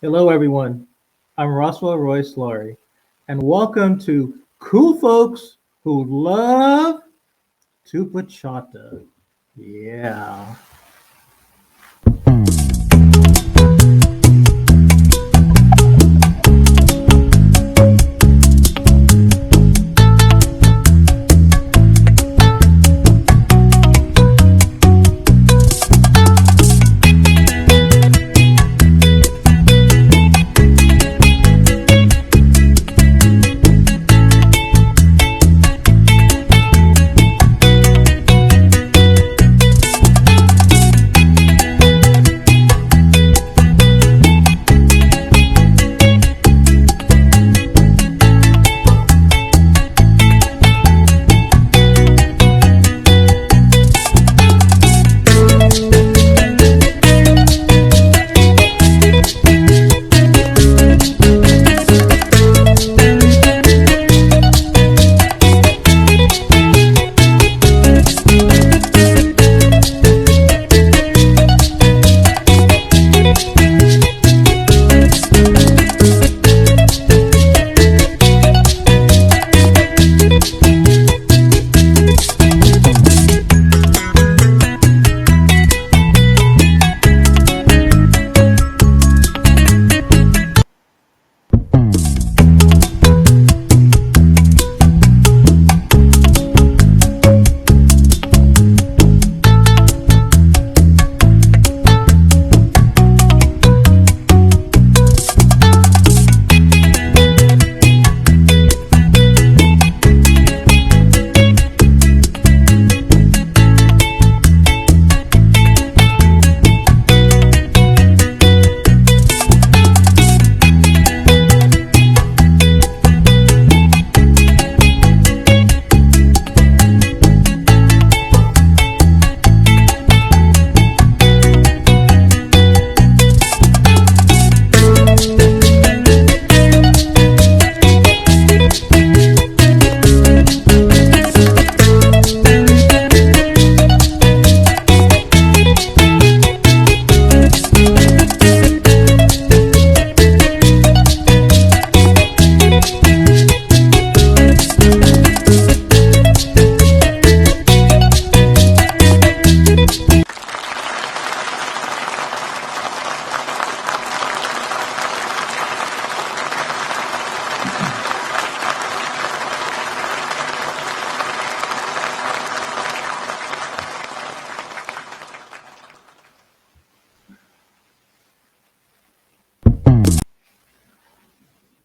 Hello, everyone. I'm Roswell Royce Laurie, and welcome to Cool Folks Who Love to Bachata. Yeah.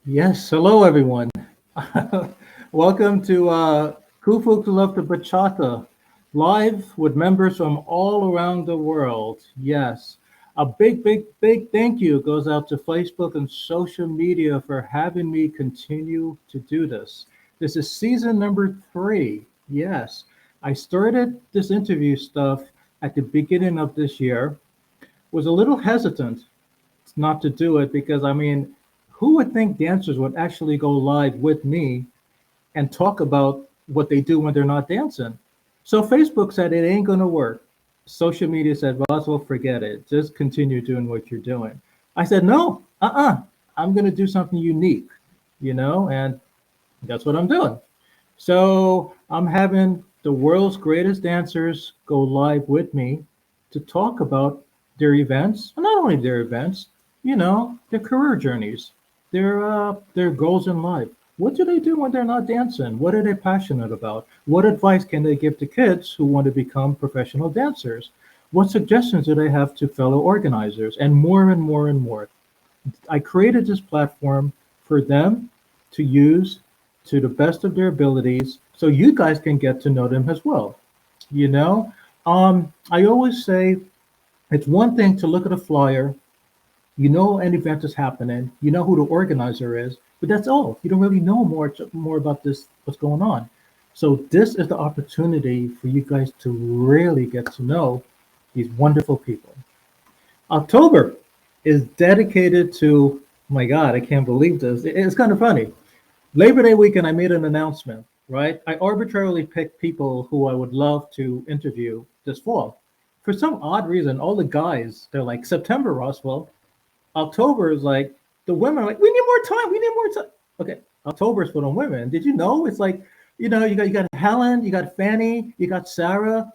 Yes. Hello, everyone. Welcome to Cool Folks Who Love to Bachata, live with members from all around the world. Yes. A big thank you goes out to Facebook and social media for having me continue to do this. This is season number 3. Yes. I started this interview stuff at the beginning of this year, was a little hesitant not to do it because, I mean, who would think dancers would actually go live with me and talk about what they do when they're not dancing? So Facebook said it ain't gonna work. Social media said, Roswell, forget it. Just continue doing what you're doing. I said, no, I'm gonna do something unique, and that's what I'm doing. So I'm having the world's greatest dancers go live with me to talk about their events, and not only their events, their career journeys, their goals in life. What do they do when they're not dancing? What are they passionate about? What advice can they give to kids who want to become professional dancers? What suggestions do they have to fellow organizers? And more and more and more. I created this platform for them to use to the best of their abilities so you guys can get to know them as well. You know, I always say it's one thing to look at a flyer, you know an event is happening, you know who the organizer is, but that's all. You don't really know more about this, what's going on. So this is the opportunity for you guys to really get to know these wonderful people. October is dedicated to, oh my God, I can't believe this. It's kind of funny. Labor Day weekend, I made an announcement, right? I arbitrarily picked people who I would love to interview this fall. For some odd reason, all the guys, they're like, September, Roswell. October is like the women are like, we need more time. We need more time. Okay, October is for the women. Did you know it's like, you got Helen, you got Fanny, you got Sarah,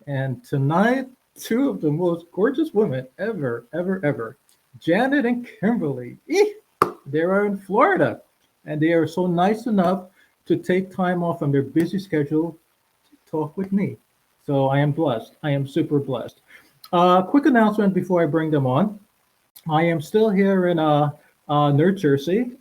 and tonight, two of the most gorgeous women ever, ever, ever, Janet and Kimberly. They are in Florida, and they are so nice enough to take time off from their busy schedule to talk with me. So I am blessed. I am super blessed. Quick announcement before I bring them on. I am still here in New Jersey,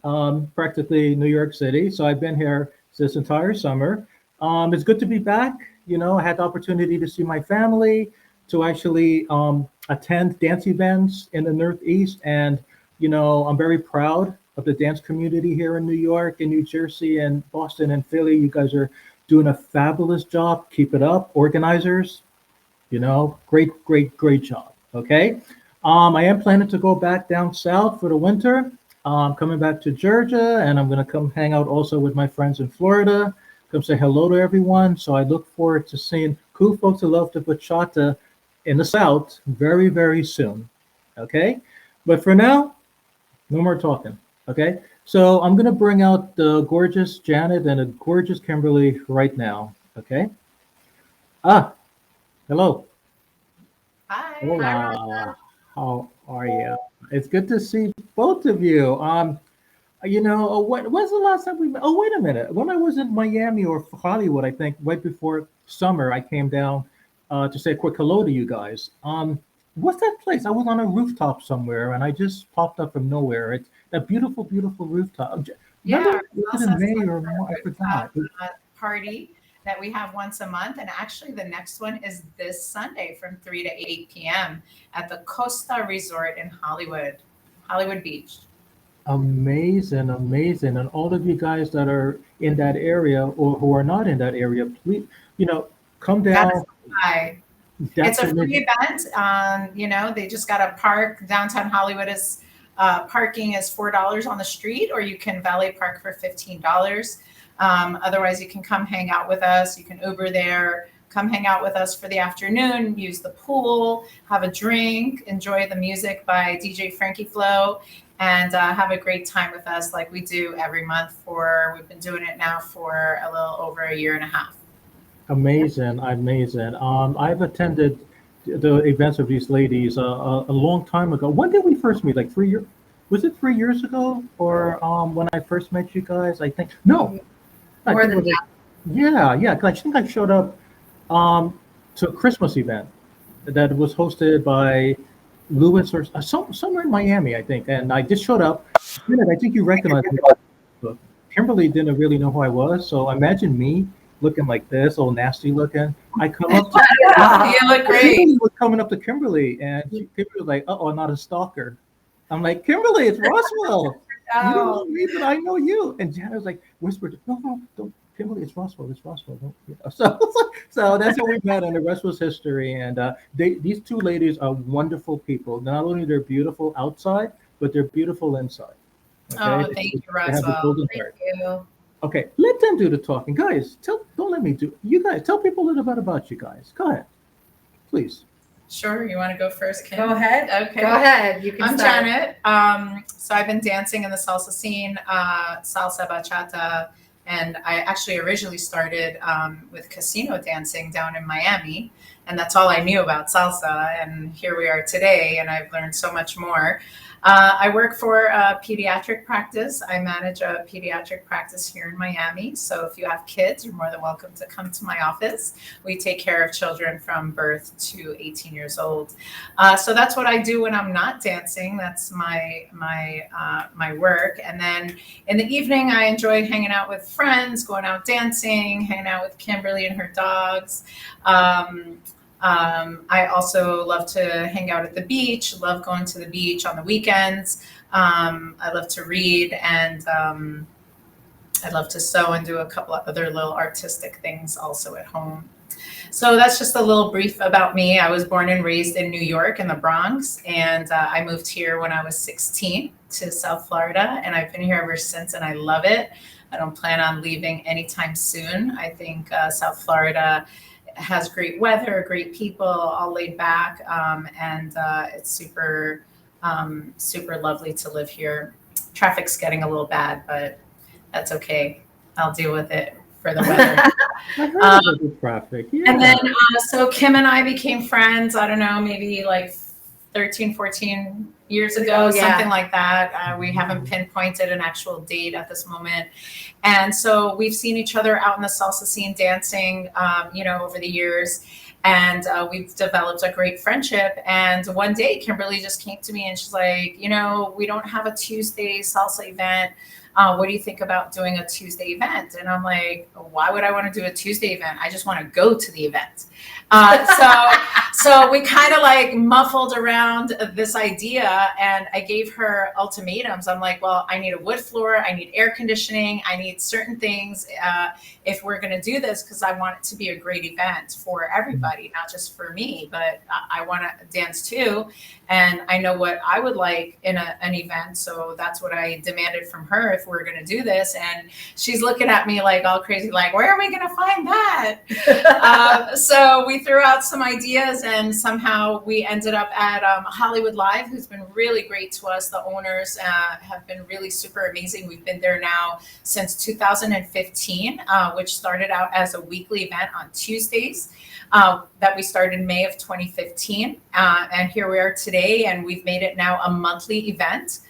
practically New York City. So I've been here this entire summer. It's good to be back. I had the opportunity to see my family, to actually attend dance events in the Northeast, and I'm very proud of the dance community here in New York and New Jersey and Boston and Philly. You guys are doing a fabulous job. Keep it up, organizers. Great, great, great job. Okay. I am planning to go back down south for the winter. Coming back to Georgia, and I'm going to come hang out also with my friends in Florida. Come say hello to everyone. So I look forward to seeing cool folks who love the bachata in the south very, very soon. Okay. But for now, no more talking. Okay. So I'm going to bring out the gorgeous Janet and the gorgeous Kimberly right now. Okay. Ah, hello. Hi. Hi, Hola. Roswell. How are you? It's good to see both of you. When's the last time we met? Oh, wait a minute. When I was in Miami or Hollywood, I think right before summer, I came down to say a quick hello to you guys. What's that place? I was on a rooftop somewhere, and I just popped up from nowhere. It's that beautiful, beautiful rooftop. Remember, Yeah, was it in Salsa May or Sunset I Rooftop forgot. party that we have once a month. And actually, the next one is this Sunday from 3 to 8 p.m. at the Costa Resort in Hollywood Beach. Amazing, amazing. And all of you guys that are in that area or who are not in that area, please, you know, come You got to down. say It's a free Definitely. event. They just got to park. Downtown Hollywood is parking is $4 on the street, or you can valet park for $15. Otherwise, you can come hang out with us. You can Uber there. Come hang out with us for the afternoon. Use the pool, have a drink, enjoy the music by DJ Frankie Flo, and have a great time with us, like we do every month. We've been doing it now for a little over a year and a half. Amazing, amazing. I've attended the events of these ladies a long time ago. When did we first meet? Like 3 years? Was it 3 years ago? Or when I first met you guys? I think no. I More think it than was like, yeah, yeah. 'Cause I think I showed up um, to a Christmas event that was hosted by Lewis or somewhere in Miami, I think. And I just showed up. Janet, I think you recognized me. But Kimberly didn't really know who I was. So imagine me looking like this, all nasty looking. I come up to You that. look great. Kimberly was coming up to Kimberly, and Kimberly was like, "Uh-oh, not a stalker." I'm like, "Kimberly, it's Roswell. You don't know Oh, me, but I know you." And Janet was like, whispered, "No, no, don't, Kimberly, it's Roswell. It's Roswell." Don't, so that's how we met, and the rest was history. And these two ladies are wonderful people. Not only they're beautiful outside, but they're beautiful inside. Okay, oh, thank you, they have a Roswell. golden Thank heart. you. Okay, let them do the talking, guys. Don't let me do. You guys, tell people a little bit about you guys. Go ahead, please. Sure, you want to go first, Kim? Go ahead. Okay. Go ahead. You can I'm start. Janet. So I've been dancing in the salsa scene, salsa, bachata, and I actually originally started with casino dancing down in Miami, and that's all I knew about salsa. And here we are today, and I've learned so much more. I work for a pediatric practice. I manage a pediatric practice here in Miami. So if you have kids, you're more than welcome to come to my office. We take care of children from birth to 18 years old. So that's what I do when I'm not dancing. That's my work. And then in the evening, I enjoy hanging out with friends, going out dancing, hanging out with Kimberly and her dogs. Um, I also love to hang out at the beach, love going to the beach on the weekends. I love to read, and I love to sew and do a couple of other little artistic things also at home. So that's just a little brief about me. I was born and raised in New York in the Bronx, and I moved here when I was 16 to South Florida, and I've been here ever since, and I love it. I don't plan on leaving anytime soon. I think South Florida has great weather, great people, all laid back, and it's super Super lovely to live here. Traffic's getting a little bad, but that's okay. I'll deal with it for the weather. I heard Um, about the traffic. and Yeah. then, so Kim and I became friends, I don't know, maybe like 13, 14 years ago, Oh, yeah. something like that. We haven't pinpointed an actual date at this moment. And so we've seen each other out in the salsa scene dancing, over the years. And we've developed a great friendship. And one day, Kimberly just came to me and she's like, we don't have a Tuesday salsa event. What do you think about doing a Tuesday event? And I'm like, why would I want to do a Tuesday event? I just want to go to the event. So we kind of like muffled around this idea, and I gave her ultimatums. I'm like, well, I need a wood floor, I need air conditioning, I need certain things if we're going to do this, because I want it to be a great event for everybody, not just for me, but I want to dance too. And I know what I would like in an event. So that's what I demanded from her if we're going to do this. And she's looking at me like all crazy, like, where are we going to find that? So we threw out some ideas, and somehow we ended up at Hollywood Live, who's been really great to us. The owners have been really super amazing. We've been there now since 2015, which started out as a weekly event on Tuesdays. That we started in May of 2015. And here we are today, and we've made it now a monthly event.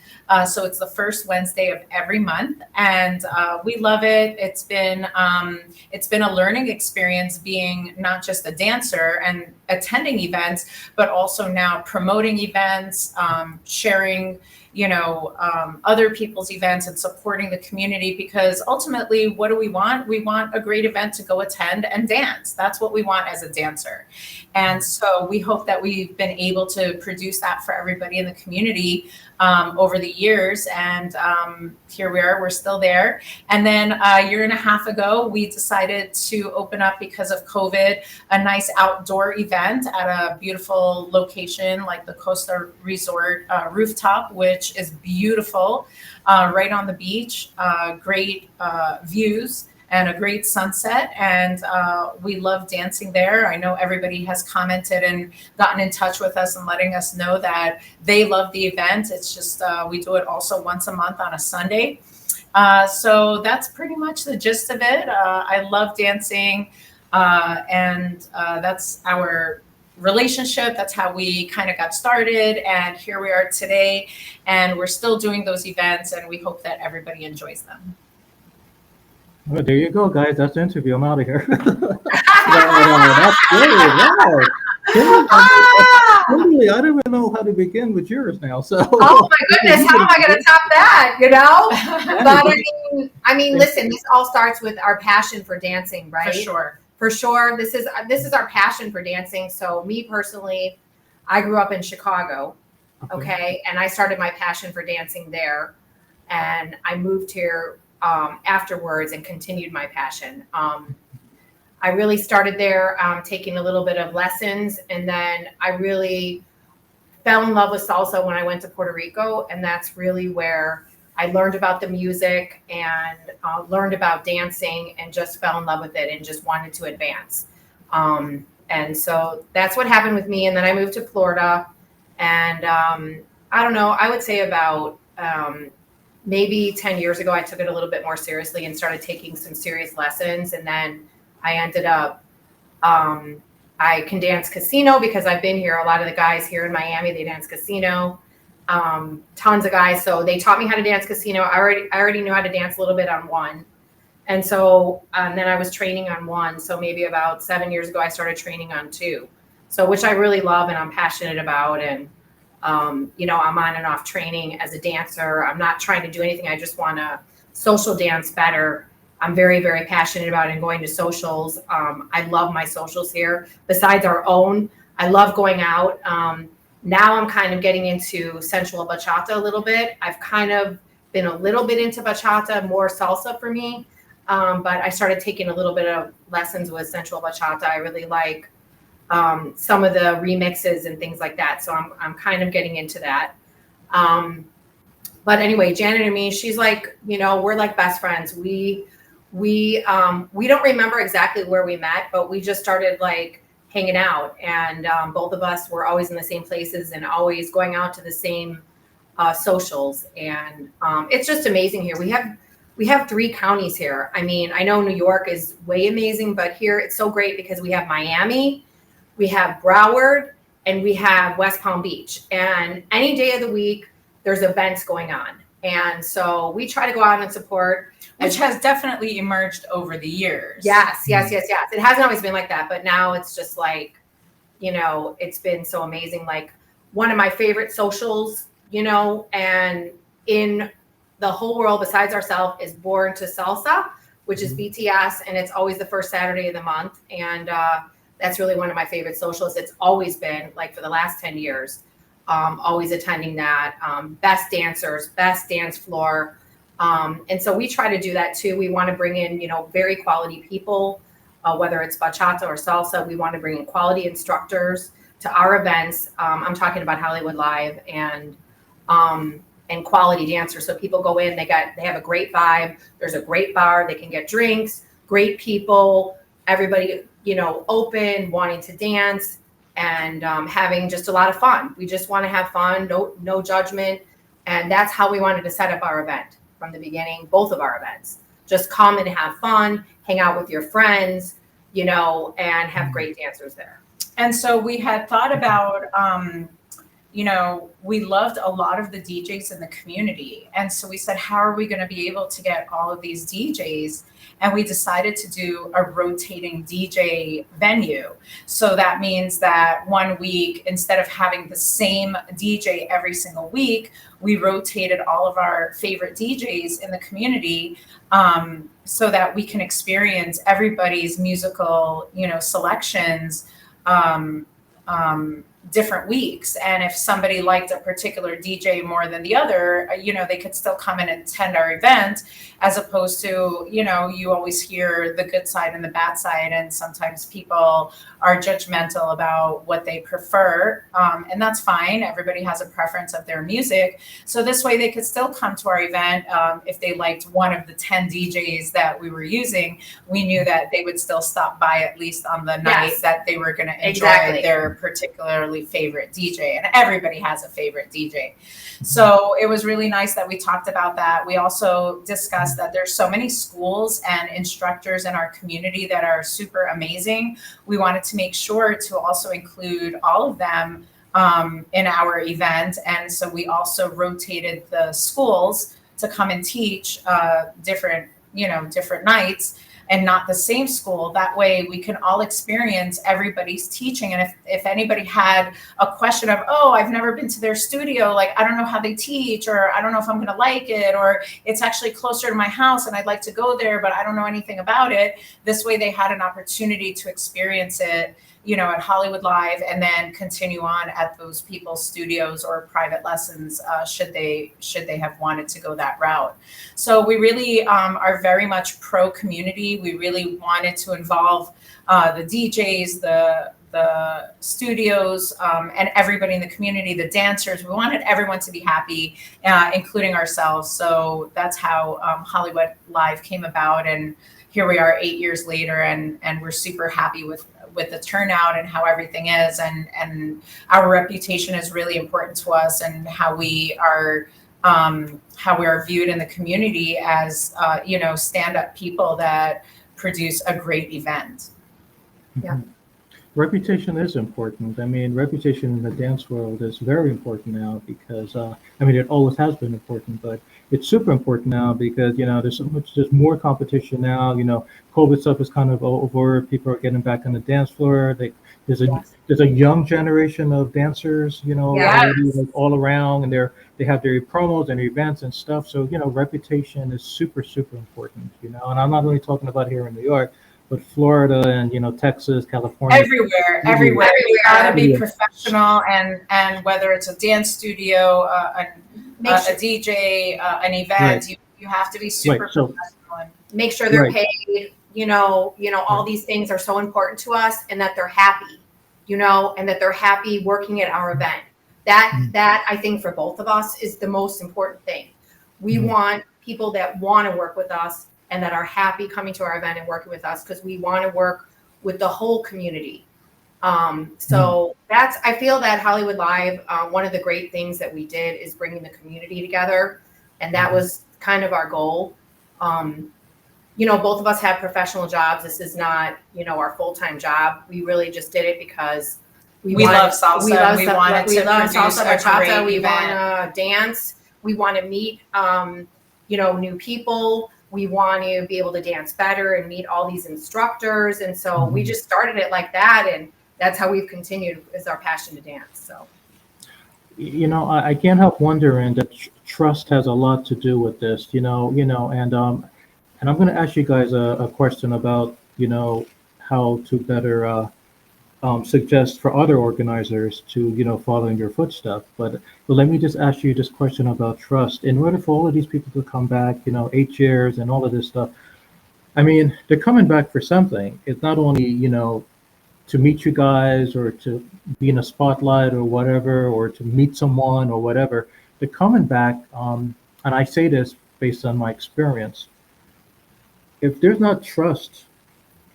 So it's the first Wednesday of every month, and we love it. It's been a learning experience, being not just a dancer and attending events, but also now promoting events, sharing other people's events and supporting the community, because ultimately, what do we want? We want a great event to go attend and dance. That's what we want as a dancer. And so we hope that we've been able to produce that for everybody in the community over the years. And here we are, we're still there. And then a year and a half ago, we decided to open up, because of COVID, a nice outdoor event at a beautiful location like the Costa Resort rooftop, which is beautiful, right on the beach, great views and a great sunset. And we love dancing there. I know everybody has commented and gotten in touch with us and letting us know that they love the event. It's just, we do it also once a month on a Sunday. So that's pretty much the gist of it. I love dancing, and that's our relationship. That's how we kind of got started, and here we are today, and we're still doing those events, and we hope that everybody enjoys them. Well, there you go, guys. That's the interview. I'm out of here. That's great. Wow. Kimberly, I don't even know how to begin with yours now. So. Oh my goodness, how am I going to top that? But I mean, listen. This all starts with our passion for dancing, right? For sure. This is our passion for dancing. So me personally, I grew up in Chicago, okay, and I started my passion for dancing there, and I moved here afterwards and continued my passion. I really started there taking a little bit of lessons, and then I really fell in love with salsa when I went to Puerto Rico, and that's really where I learned about the music and learned about dancing, and just fell in love with it and just wanted to advance. And so that's what happened with me. And then I moved to Florida, and I don't know, I would say about maybe 10 years ago, I took it a little bit more seriously and started taking some serious lessons. And then I ended up, I can dance casino because I've been here. A lot of the guys here in Miami, they dance casino. Tons of guys. So they taught me how to dance casino. I already knew how to dance a little bit on one. And so then I was training on one. So maybe about 7 years ago, I started training on two. So which I really love and I'm passionate about. And, I'm on and off training as a dancer. I'm not trying to do anything. I just want to social dance better. I'm very, very passionate about it and going to socials. I love my socials here. Besides our own, I love going out. Now I'm kind of getting into sensual bachata a little bit. I've kind of been a little bit into bachata, more salsa for me. But I started taking a little bit of lessons with sensual bachata. I really like some of the remixes and things like that. So I'm kind of getting into that. But anyway, Janet and me, she's like, we're like best friends. We don't remember exactly where we met, but we just started like hanging out. And both of us were always in the same places and always going out to the same socials. And it's just amazing here. We have 3 counties here. I mean, I know New York is way amazing, but here it's so great because we have Miami, we have Broward, and we have West Palm Beach. And any day of the week, there's events going on. And so we try to go out and support. Which has definitely emerged over the years. Yes. It hasn't always been like that, but now it's just like, it's been so amazing. Like one of my favorite socials, and in the whole world besides ourselves is Born to Salsa, which is BTS, and it's always the first Saturday of the month. And that's really one of my favorite socials. It's always been like for the last 10 years, always attending that. Best dancers, best dance floor. And so we try to do that too. We want to bring in, very quality people, whether it's bachata or salsa. We want to bring in quality instructors to our events. I'm talking about Hollywood Live and quality dancers. So people go in, they have a great vibe. There's a great bar. They can get drinks, great people, everybody, open, wanting to dance and having just a lot of fun. We just want to have fun, no judgment. And that's how we wanted to set up our event from the beginning, both of our events. Just come and have fun, hang out with your friends, and have great dancers there. And so we had thought about, we loved a lot of the DJs in the community. And so we said, how are we going to be able to get all of these DJs? And we decided to do a rotating DJ venue. So that means that one week, instead of having the same DJ every single week, we rotated all of our favorite DJs in the community, so that we can experience everybody's musical, selections, different weeks. And if somebody liked a particular DJ more than the other, they could still come and attend our event, as opposed to, you always hear the good side and the bad side. And sometimes people are judgmental about what they prefer. And that's fine. Everybody has a preference of their music. So this way they could still come to our event. If they liked one of the 10 DJs that we were using, we knew that they would still stop by at least on the night that they were going to enjoy their particularly favorite DJ. And everybody has a favorite DJ. So it was really nice that we talked about that. We also discussed that there's so many schools and instructors in our community that are super amazing. We wanted to make sure to also include all of them in our event. And so we also rotated the schools to come and teach different nights, and not the same school. That way we can all experience everybody's teaching. And if anybody had a question of, I've never been to their studio, like, I don't know how they teach, or I don't know if I'm going to like it, or it's actually closer to my house and I'd like to go there, but I don't know anything about it. This way they had an opportunity to experience it, at Hollywood Live, and then continue on at those people's studios or private lessons, should they have wanted to go that route. So we really are very much pro community. We really wanted to involve the DJs, the studios, and everybody in the community, the dancers. We wanted everyone to be happy, including ourselves. So that's how Hollywood Live came about. And here we are 8 years later, and we're super happy with the turnout and how everything is, and our reputation is really important to us, and how we are viewed in the community as stand-up people that produce a great event. Yeah. Reputation is important. I mean, reputation in the dance world is very important now because, it always has been important, but it's super important now because, there's more competition now. COVID stuff is kind of over. People are getting back on the dance floor. There's a young generation of dancers, already, like, all around, and they have their promos and events and stuff. So, reputation is super, super important, and I'm not only talking about here in New York, but Florida and, Texas, California. Everywhere. You gotta be professional, and whether it's a dance studio, a DJ, an event, you have to be super professional. And make sure they're paid, all these things are so important to us, and that they're happy, and that they're happy working at our event. That I think for both of us is the most important thing. We want people that want to work with us and that are happy coming to our event and working with us, because we want to work with the whole community. So I feel that Hollywood Live, one of the great things that we did is bringing the community together. And that was kind of our goal. Both of us have professional jobs. This is not, our full-time job. We really just did it because we love salsa. We love salsa bachata. We want to dance. We want to meet, new people. We want to be able to dance better and meet all these instructors. And so we just started it like that. And that's how we've continued, is our passion to dance. So, I can't help wondering that trust has a lot to do with this, and I'm going to ask you guys a question about, how to better suggest for other organizers to, follow in your footsteps. But let me just ask you this question about trust. In order for all of these people to come back, 8 years and all of this stuff, I mean, they're coming back for something. It's not only, to meet you guys or to be in a spotlight or whatever, or to meet someone or whatever. They're coming back, and I say this based on my experience. If there's not trust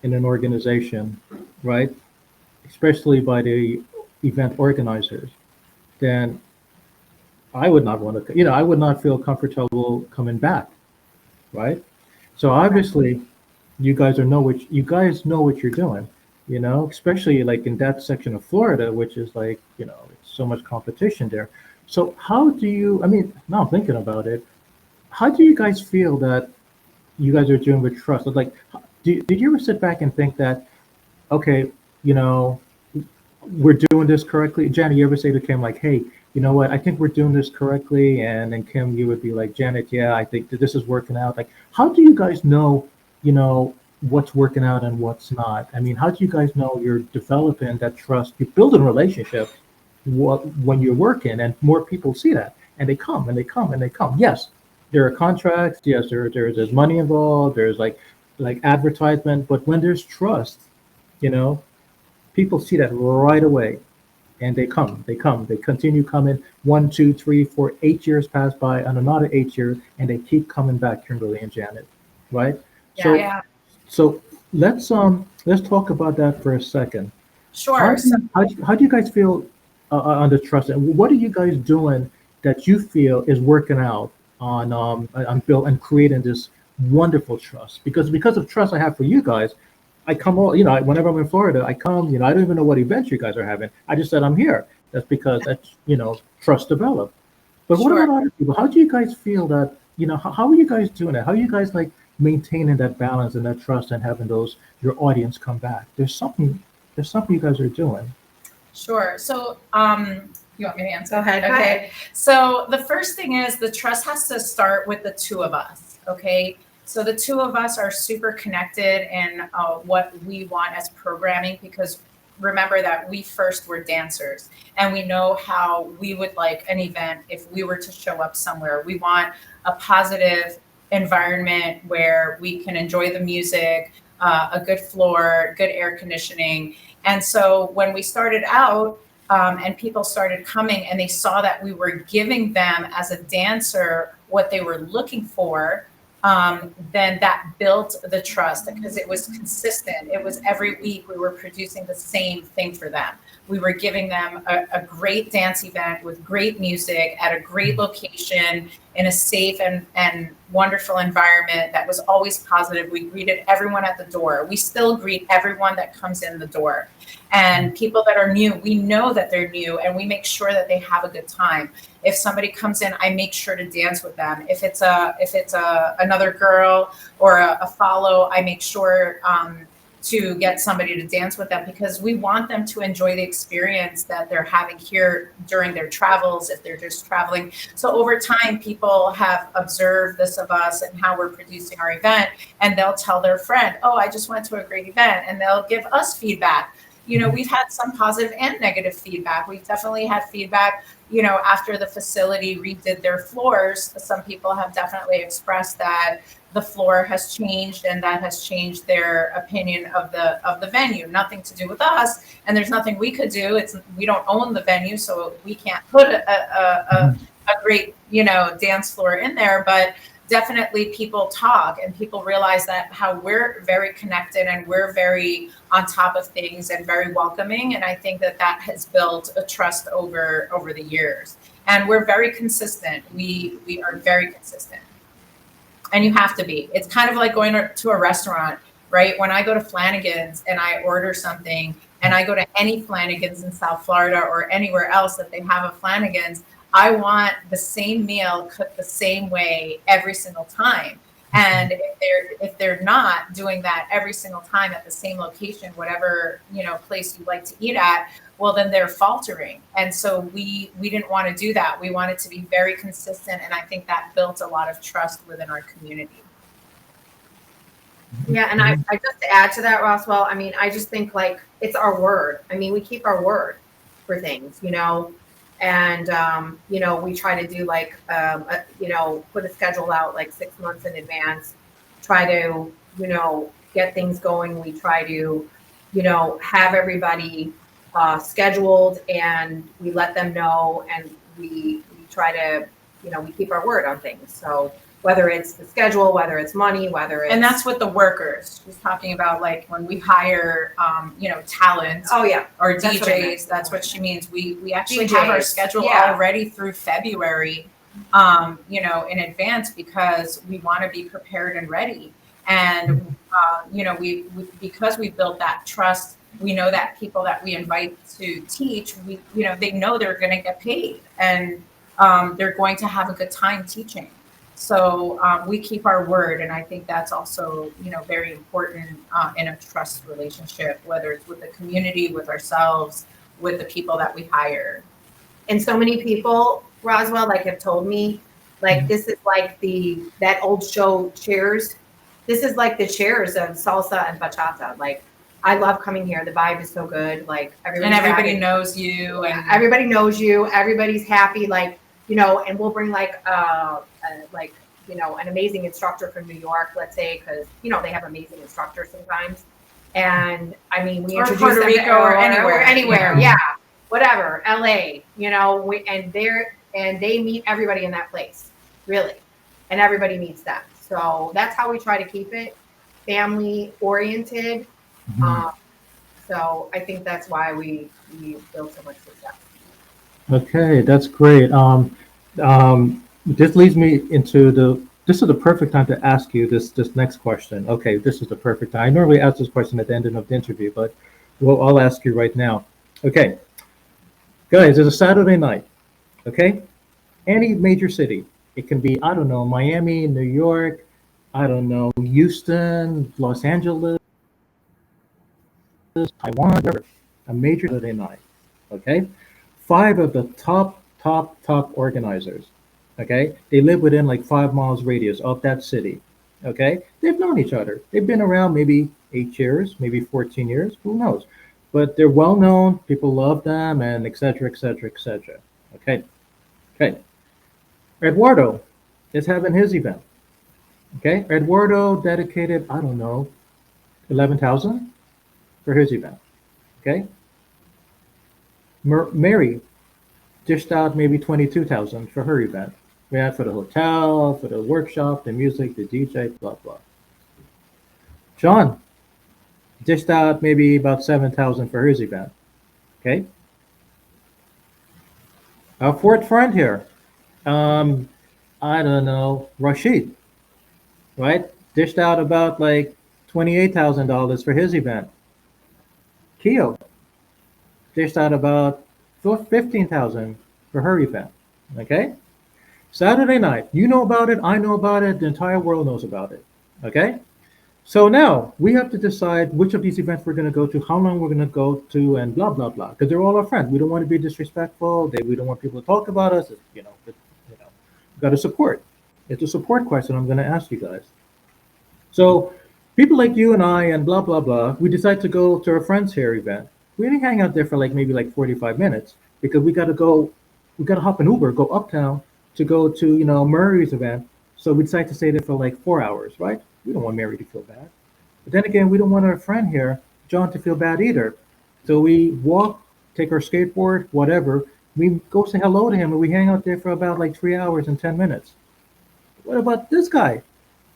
in an organization, right, especially by the event organizers, then I would not want to, I would not feel comfortable coming back, right? So obviously, you guys know what you're doing, especially like in that section of Florida, which is like, so much competition there. So how do you? I mean, now I'm thinking about it. How do you guys feel that you guys are doing with trust? Like, did you ever sit back and think that, okay, we're doing this correctly? Janet, you ever say to Kim, like, hey, you know what, I think we're doing this correctly? And then Kim, you would be like, Janet, yeah, I think that this is working out. Like, how do you guys know, what's working out and what's not? I mean, how do you guys know you're developing that trust? You build a relationship when you're working, and more people see that, and they come and they come and they come. Yes, there are contracts. Yes, there's money involved. There's like advertisement. But when there's trust, people see that right away, and they come. They continue coming. 1, 2, 3, 4, 8 years pass by, and another 8 years, and they keep coming back. Kimberly and Janet, right? Yeah. So let's talk about that for a second. Sure. How do you guys feel on the trust? And what are you guys doing that you feel is working out on build and creating this wonderful trust? Because of trust I have for you guys, I come all, whenever I'm in Florida, I come, I don't even know what events you guys are having. I just said I'm here. That's because that's, trust developed. But what about other people? How do you guys feel that, how are you guys doing it? How are you guys like maintaining that balance and that trust and having your audience come back? There's something you guys are doing. Sure. So, you want me to answer? Go ahead. Okay. So the first thing is the trust has to start with the two of us. Okay. So the two of us are super connected in what we want as programming, because remember that we first were dancers, and we know how we would like an event if we were to show up somewhere. We want a positive environment where we can enjoy the music, a good floor, good air conditioning. And so when we started out, and people started coming and they saw that we were giving them as a dancer what they were looking for, then that built the trust, because it was consistent. It was every week we were producing the same thing for them. We were giving them a great dance event with great music at a great location in a safe and wonderful environment that was always positive. We greeted everyone at the door. We still greet everyone that comes in the door. And people that are new, we know that they're new, and we make sure that they have a good time. If somebody comes in, I make sure to dance with them. If it's another girl or a follow, I make sure to get somebody to dance with them, because we want them to enjoy the experience that they're having here during their travels, if they're just traveling. So over time, people have observed this of us and how we're producing our event, and they'll tell their friend, oh, I just went to a great event, and they'll give us feedback. We've had some positive and negative feedback. We've definitely had feedback, after the facility redid their floors. Some people have definitely expressed that the floor has changed, and that has changed their opinion of the venue. Nothing to do with us, and there's nothing we could do. We don't own the venue, so we can't put a great dance floor in there. But definitely people talk and people realize that how we're very connected and we're very on top of things and very welcoming. And I think that that has built a trust over the years. And we're very consistent. We are very consistent. And you have to be. It's kind of like going to a restaurant, right? When I go to Flanagan's and I order something, and I go to any Flanagan's in South Florida or anywhere else that they have a Flanagan's, I want the same meal cooked the same way every single time. And if they're not doing that every single time at the same location, whatever, place you like to eat at, well, then they're faltering. And so we didn't want to do that. We wanted to be very consistent. And I think that built a lot of trust within our community. Yeah. And I just to add to that, Roswell, I mean, I just think like it's our word. I mean, we keep our word for things, and, we try to do like, put a schedule out like 6 months in advance, try to, get things going. We try to, have everybody scheduled, and we let them know, and we try to, we keep our word on things. So whether it's the schedule, whether it's money, whether it's... And that's what the workers was talking about, like when we hire, talent. Oh, yeah. Or DJs, that's what she means. We actually have our schedule already through February, in advance, because we want to be prepared and ready. And, we because we built that trust, we know that people that we invite to teach, they know they're going to get paid, and they're going to have a good time teaching. So we keep our word, and I think that's also, very important in a trust relationship, whether it's with the community, with ourselves, with the people that we hire. And so many people, Roswell, like have told me, like this is like that old show Cheers. This is like the Cheers of salsa and bachata. Like I love coming here. The vibe is so good. Like everybody knows you, and everybody knows you. Everybody's happy. Like. And we'll bring like an amazing instructor from New York, let's say, because they have amazing instructors sometimes. And I mean, we introduce Puerto them Rico or anywhere, yeah, whatever, LA, and they meet everybody in that place, really, and everybody meets them. So that's how we try to keep it family oriented. So I think that's why we build so much success. Okay, that's great. This leads me into this is the perfect time to ask you this next question. Okay, this is the perfect time. I normally ask this question at the end of the interview, but I'll ask you right now. Okay, guys, it's a Saturday night, okay? Any major city. It can be, I don't know, Miami, New York, I don't know, Houston, Los Angeles, Taiwan, whatever. A major Saturday night, okay? 5 of the top organizers, okay? They live within like 5 miles radius of that city, okay? They've known each other. They've been around maybe 8 years, maybe 14 years, who knows? But they're well known, people love them, and et cetera, et cetera, et cetera, okay? Eduardo is having his event, okay? Eduardo dedicated, I don't know, 11,000 for his event, okay? Mary dished out maybe 22,000 for her event. We had for the hotel, for the workshop, the music, the DJ, blah, blah. John dished out maybe about 7,000 for his event, okay? Our fourth friend here, I don't know, Rashid, right? Dished out about like $28,000 for his event. Keo dished out about 15,000 for her event, okay? Saturday night, you know about it, I know about it, the entire world knows about it, okay? So now we have to decide which of these events we're going to go to, how long we're going to go to, and blah, blah, blah, because they're all our friends. We don't want to be disrespectful. We don't want people to talk about us, we've got to support. It's a support question I'm going to ask you guys. So people like you and I and blah, blah, blah, we decide to go to our friend's hair event. We only hang out there for maybe 45 minutes because we got to hop an Uber, go uptown to go to, Murray's event. So we decide to stay there for 4 hours, right? We don't want Mary to feel bad. But then again, we don't want our friend here, John, to feel bad either. So we walk, take our skateboard, whatever. We go say hello to him and we hang out there for about 3 hours and 10 minutes. What about this guy?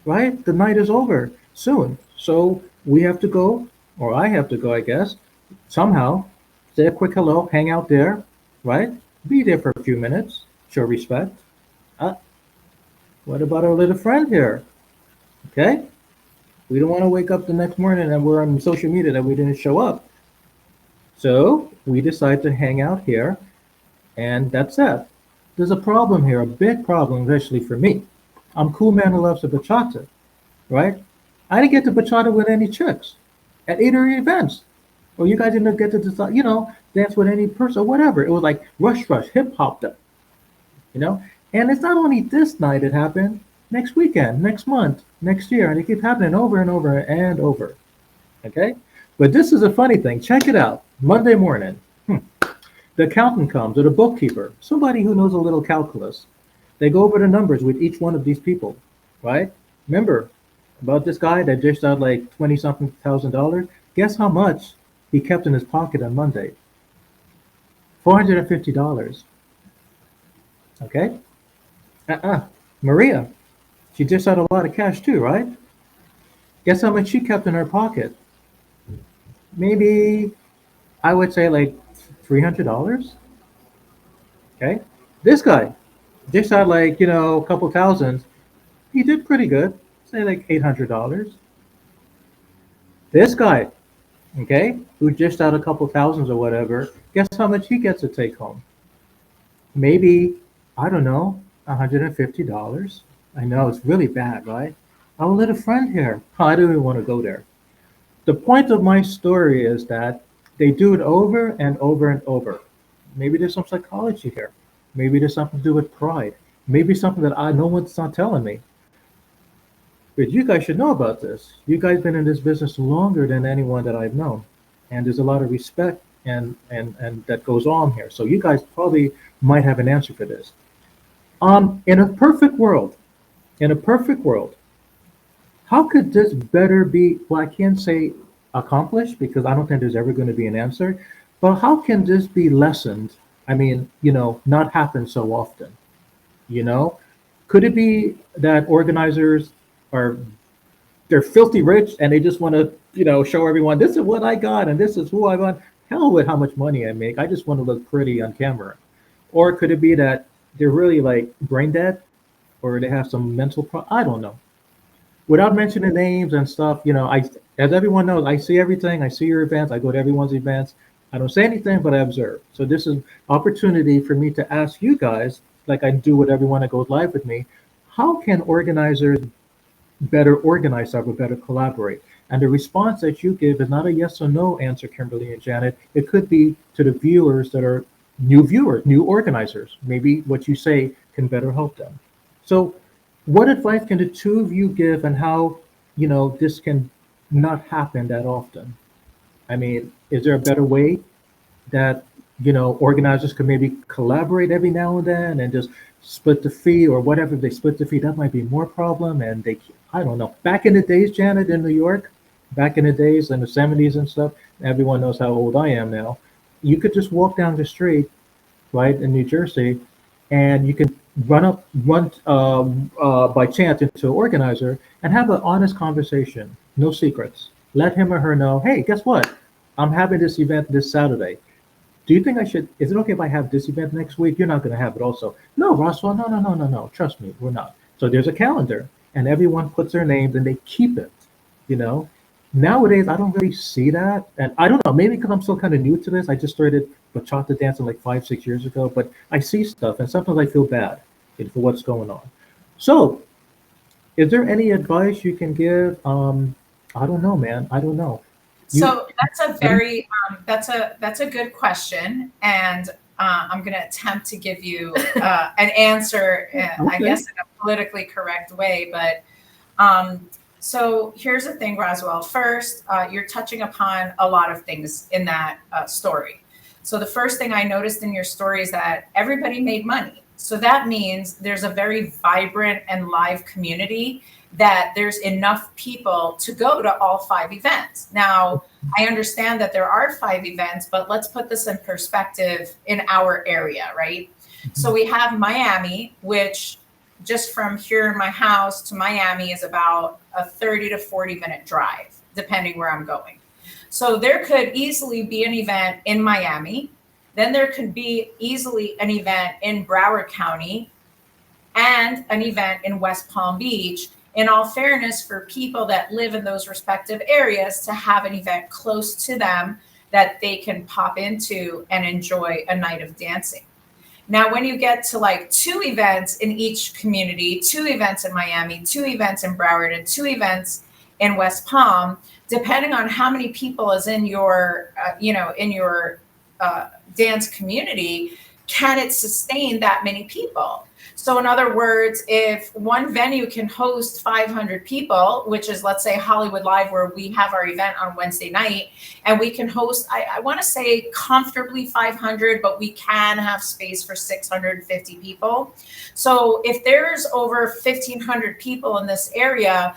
Right? The night is over soon. So we have to go, or I have to go, I guess, somehow, say a quick hello, hang out there, right? Be there for a few minutes, show respect. Uh, what about our little friend here? Okay? We don't want to wake up the next morning and we're on social media that we didn't show up. So we decide to hang out here, and that's it. There's a problem here, a big problem, especially for me. I'm cool man who loves the bachata, right? I didn't get to bachata with any chicks at either events. Or you guys didn't get to decide, dance with any person or whatever. It was like rush, hip hop them, you know? And it's not only this night it happened, next weekend, next month, next year, and it keeps happening over and over and over. Okay? But this is a funny thing. Check it out. Monday morning, the accountant comes or the bookkeeper, somebody who knows a little calculus. They go over the numbers with each one of these people, right? Remember about this guy that dished out like 20 something $1,000? Guess how much he kept in his pocket on Monday? $450. Okay? Maria, she dished out a lot of cash too, right? Guess how much she kept in her pocket? Maybe I would say like $300. Okay? This guy dished out like, a couple thousand. He did pretty good. Say like $800. This guy, okay, who dished out a couple thousands or whatever, guess how much he gets to take home? Maybe, I don't know, $150. I know it's really bad, right? Our little friend here. I don't even want to go there. The point of my story is that they do it over and over and over. Maybe there's some psychology here. Maybe there's something to do with pride. Maybe something that no one's not telling me. But you guys should know about this. You guys been in this business longer than anyone that I've known, and there's a lot of respect and that goes on here. So you guys probably might have an answer for this. In a perfect world, how could this better be? Well, I can't say accomplished because I don't think there's ever going to be an answer. But how can this be lessened? I mean, not happen so often. You know, could it be that organizers are they're filthy rich and they just want to, show everyone this is what I got and this is who I want. Hell with how much money I make. I just want to look pretty on camera. Or could it be that they're really like brain dead, or they have some mental I don't know. Without mentioning names and stuff, as everyone knows, I see everything. I see your events. I go to everyone's events. I don't say anything, but I observe. So this is opportunity for me to ask you guys, like I do with everyone that goes live with me, how can organizers better organize or better collaborate? And the response that you give is not a yes or no answer, Kimberly and Janet. It could be to the viewers that are new viewers, new organizers. Maybe what you say can better help them. So what advice can the two of you give and how, this can not happen that often? I mean, is there a better way that, organizers can maybe collaborate every now and then and just split the fee or whatever? If they split the fee, that might be more problem. And I don't know. Back in the days, Janet, in New York, back in the days in the 70s and stuff, everyone knows how old I am now. You could just walk down the street, right, in New Jersey, and you can run by chance into an organizer and have an honest conversation, no secrets. Let him or her know, hey, guess what? I'm having this event this Saturday. Do you think is it okay if I have this event next week? You're not going to have it also. No, Roswell, no. Trust me, we're not. So there's a calendar and everyone puts their names and they keep it, Nowadays, I don't really see that. And I don't know, maybe because I'm still kind of new to this. I just started bachata dancing like 5-6 years ago, but I see stuff and sometimes I feel bad for what's going on. So is there any advice you can give? I don't know, man. I don't know. So that's a very that's a good question, and I'm going to attempt to give you an answer, I guess, in a politically correct way. But so here's the thing, Roswell. First, you're touching upon a lot of things in that story. So the first thing I noticed in your story is that everybody made money. So that means there's a very vibrant and live community, that there's enough people to go to all 5 events. Now, I understand that there are 5 events, but let's put this in perspective in our area, right? So we have Miami, which just from here in my house to Miami is about a 30 to 40-minute drive, depending where I'm going. So there could easily be an event in Miami. Then there could be easily an event in Broward County and an event in West Palm Beach. In all fairness, for people that live in those respective areas to have an event close to them that they can pop into and enjoy a night of dancing. Now, when you get to like 2 events in each community, 2 events in Miami, 2 events in Broward, and 2 events in West Palm, depending on how many people is in your, dance community, can it sustain that many people? So in other words, if one venue can host 500 people, which is, let's say, Hollywood Live, where we have our event on Wednesday night, and we can host, I want to say comfortably 500, but we can have space for 650 people. So if there's over 1,500 people in this area,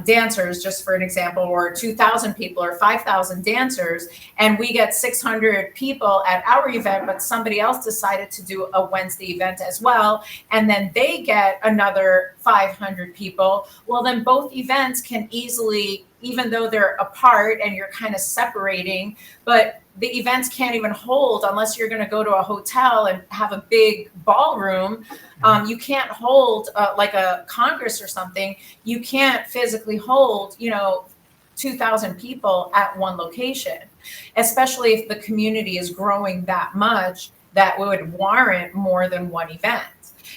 dancers, just for an example, or 2,000 people or 5,000 dancers, and we get 600 people at our event, but somebody else decided to do a Wednesday event as well, and then they get another 500 people, well, then both events can easily, even though they're apart and you're kind of separating, but the events can't even hold unless you're going to go to a hotel and have a big ballroom. You can't hold like a Congress or something. You can't physically hold, 2,000 people at one location, especially if the community is growing that much that would warrant more than one event.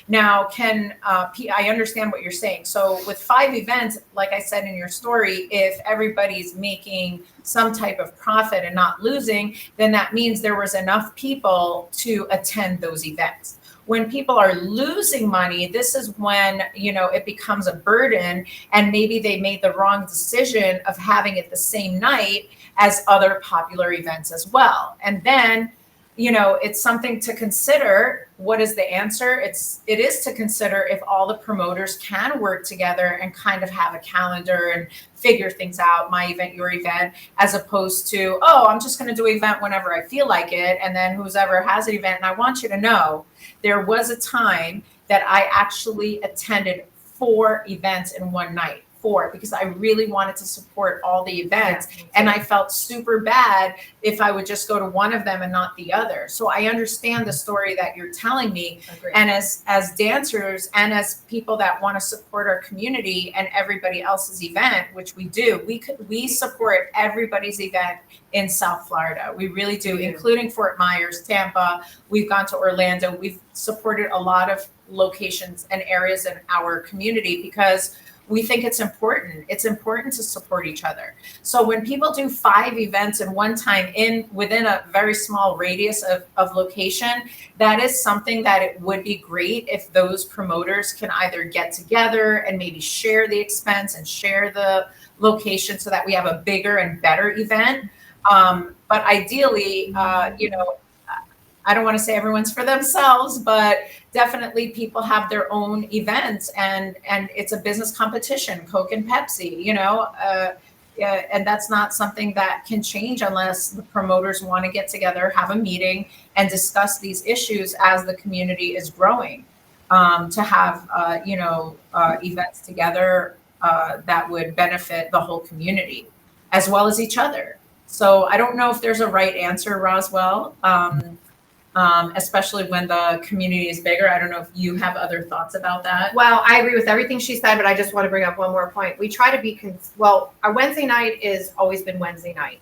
Now, I understand what you're saying. So with 5 events, like I said in your story, if everybody's making some type of profit and not losing, then that means there was enough people to attend those events. When people are losing money, this is when, it becomes a burden, and maybe they made the wrong decision of having it the same night as other popular events as well. And then, it's something to consider. What is the answer? It is to consider if all the promoters can work together and kind of have a calendar and figure things out, my event, your event, as opposed to, I'm just going to do an event whenever I feel like it. And then whoever has an event, and I want you to know, there was a time that I actually attended 4 events in one night. 4, because I really wanted to support all the events. Yeah, and I felt super bad if I would just go to one of them and not the other. So I understand the story that you're telling me. Agreed. And as dancers and as people that want to support our community and everybody else's event, which we do, we support everybody's event in South Florida. We really do, including Fort Myers, Tampa. We've gone to Orlando. We've supported a lot of locations and areas in our community because we think it's important. It's important to support each other. So when people do 5 events in one time within a very small radius of location, that is something that it would be great if those promoters can either get together and maybe share the expense and share the location so that we have a bigger and better event. But ideally, I don't want to say everyone's for themselves, but definitely people have their own events, and it's a business competition, Coke and Pepsi, and that's not something that can change unless the promoters want to get together, have a meeting, and discuss these issues as the community is growing, to have, events together that would benefit the whole community as well as each other. So I don't know if there's a right answer, Roswell. Especially when the community is bigger. I don't know if you have other thoughts about that. Well, I agree with everything she said, but I just want to bring up one more point. We try to be, our Wednesday night has always been Wednesday night.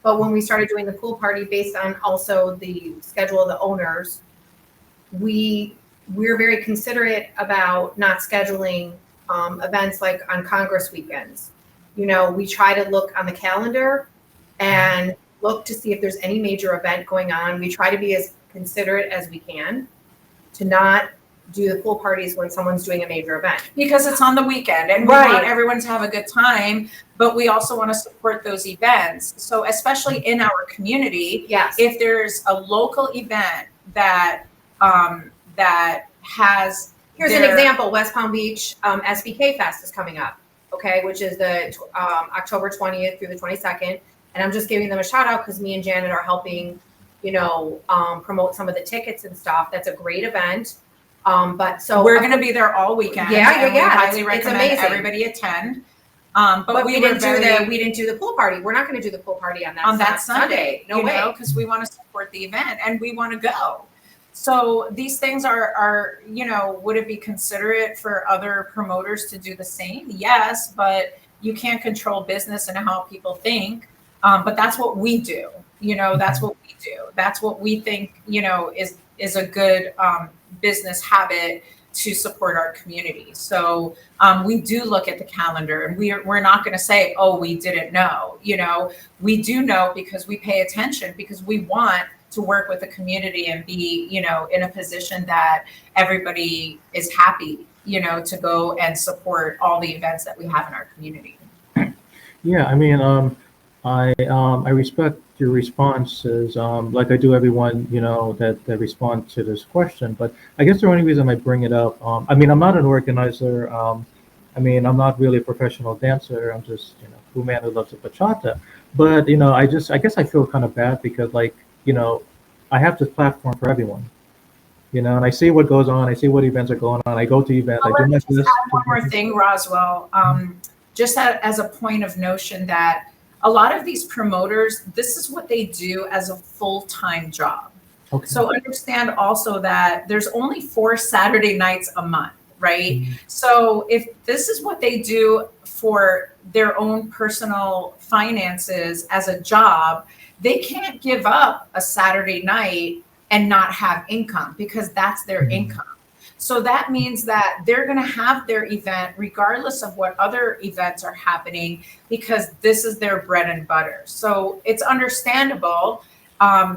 But when we started doing the pool party based on also the schedule of the owners, we're very considerate about not scheduling events like on Congress weekends. We try to look on the calendar and look to see if there's any major event going on. We try to be as considerate as we can to not do the pool parties when someone's doing a major event. Because it's on the weekend and we want everyone to have a good time, but we also want to support those events. So especially in our community, if there's a local event that has... Here's an example. West Palm Beach SBK Fest is coming up, which is the October 20th through the 22nd. And I'm just giving them a shout out because me and Janet are helping, promote some of the tickets and stuff. That's a great event. But so we're going to be there all weekend. Yeah. We highly recommend everybody attend. But we didn't do the pool party. We're not going to do the pool party on that Sunday. No way. Because we want to support the event and we want to go. So these things are, would it be considerate for other promoters to do the same? Yes, but you can't control business and how people think. But that's what we do. That's what we do. That's what we think, is a good business habit to support our community. So we do look at the calendar, and we're not going to say, oh, we didn't know. We do know because we pay attention, because we want to work with the community and be, in a position that everybody is happy, to go and support all the events that we have in our community. Yeah, I mean, I respect your responses, like I do everyone, that respond to this question. But I guess the only reason I bring it up, I mean, I'm not an organizer. I mean, I'm not really a professional dancer. I'm just, a man who loves the bachata. But, I guess I feel kind of bad because, like, I have this platform for everyone. And I see what goes on. I see what events are going on. I go to events. Well, I do my best. One more thing, Roswell, just as a point of notion that a lot of these promoters, this is what they do as a full-time job. Okay. So understand also that there's only 4 Saturday nights a month, right? Mm-hmm. So if this is what they do for their own personal finances as a job, they can't give up a Saturday night and not have income, because that's their income. So that means that they're going to have their event regardless of what other events are happening, because this is their bread and butter. So it's understandable.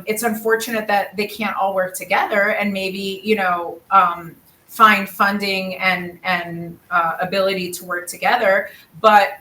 It's unfortunate that they can't all work together and maybe, find funding and ability to work together. But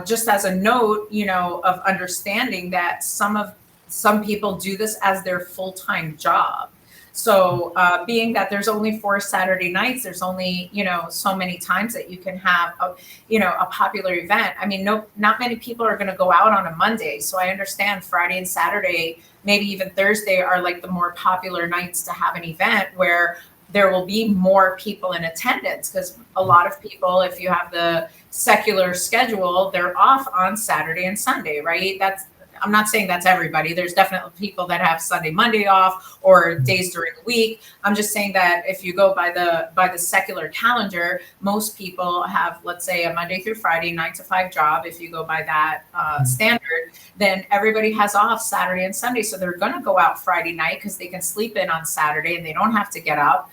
just as a note, of understanding that some people do this as their full-time job. So being that there's only 4 Saturday nights, there's only, so many times that you can have a popular event. I mean, not many people are going to go out on a Monday. So I understand Friday and Saturday, maybe even Thursday, are like the more popular nights to have an event where there will be more people in attendance, because a lot of people, if you have the secular schedule, they're off on Saturday and Sunday, right? I'm not saying that's everybody. There's definitely people that have Sunday, Monday off, or days during the week. I'm just saying that if you go by the secular calendar, most people have, let's say, a Monday through Friday 9 to 5 job. If you go by that standard, then everybody has off Saturday and Sunday. So they're going to go out Friday night because they can sleep in on Saturday and they don't have to get up.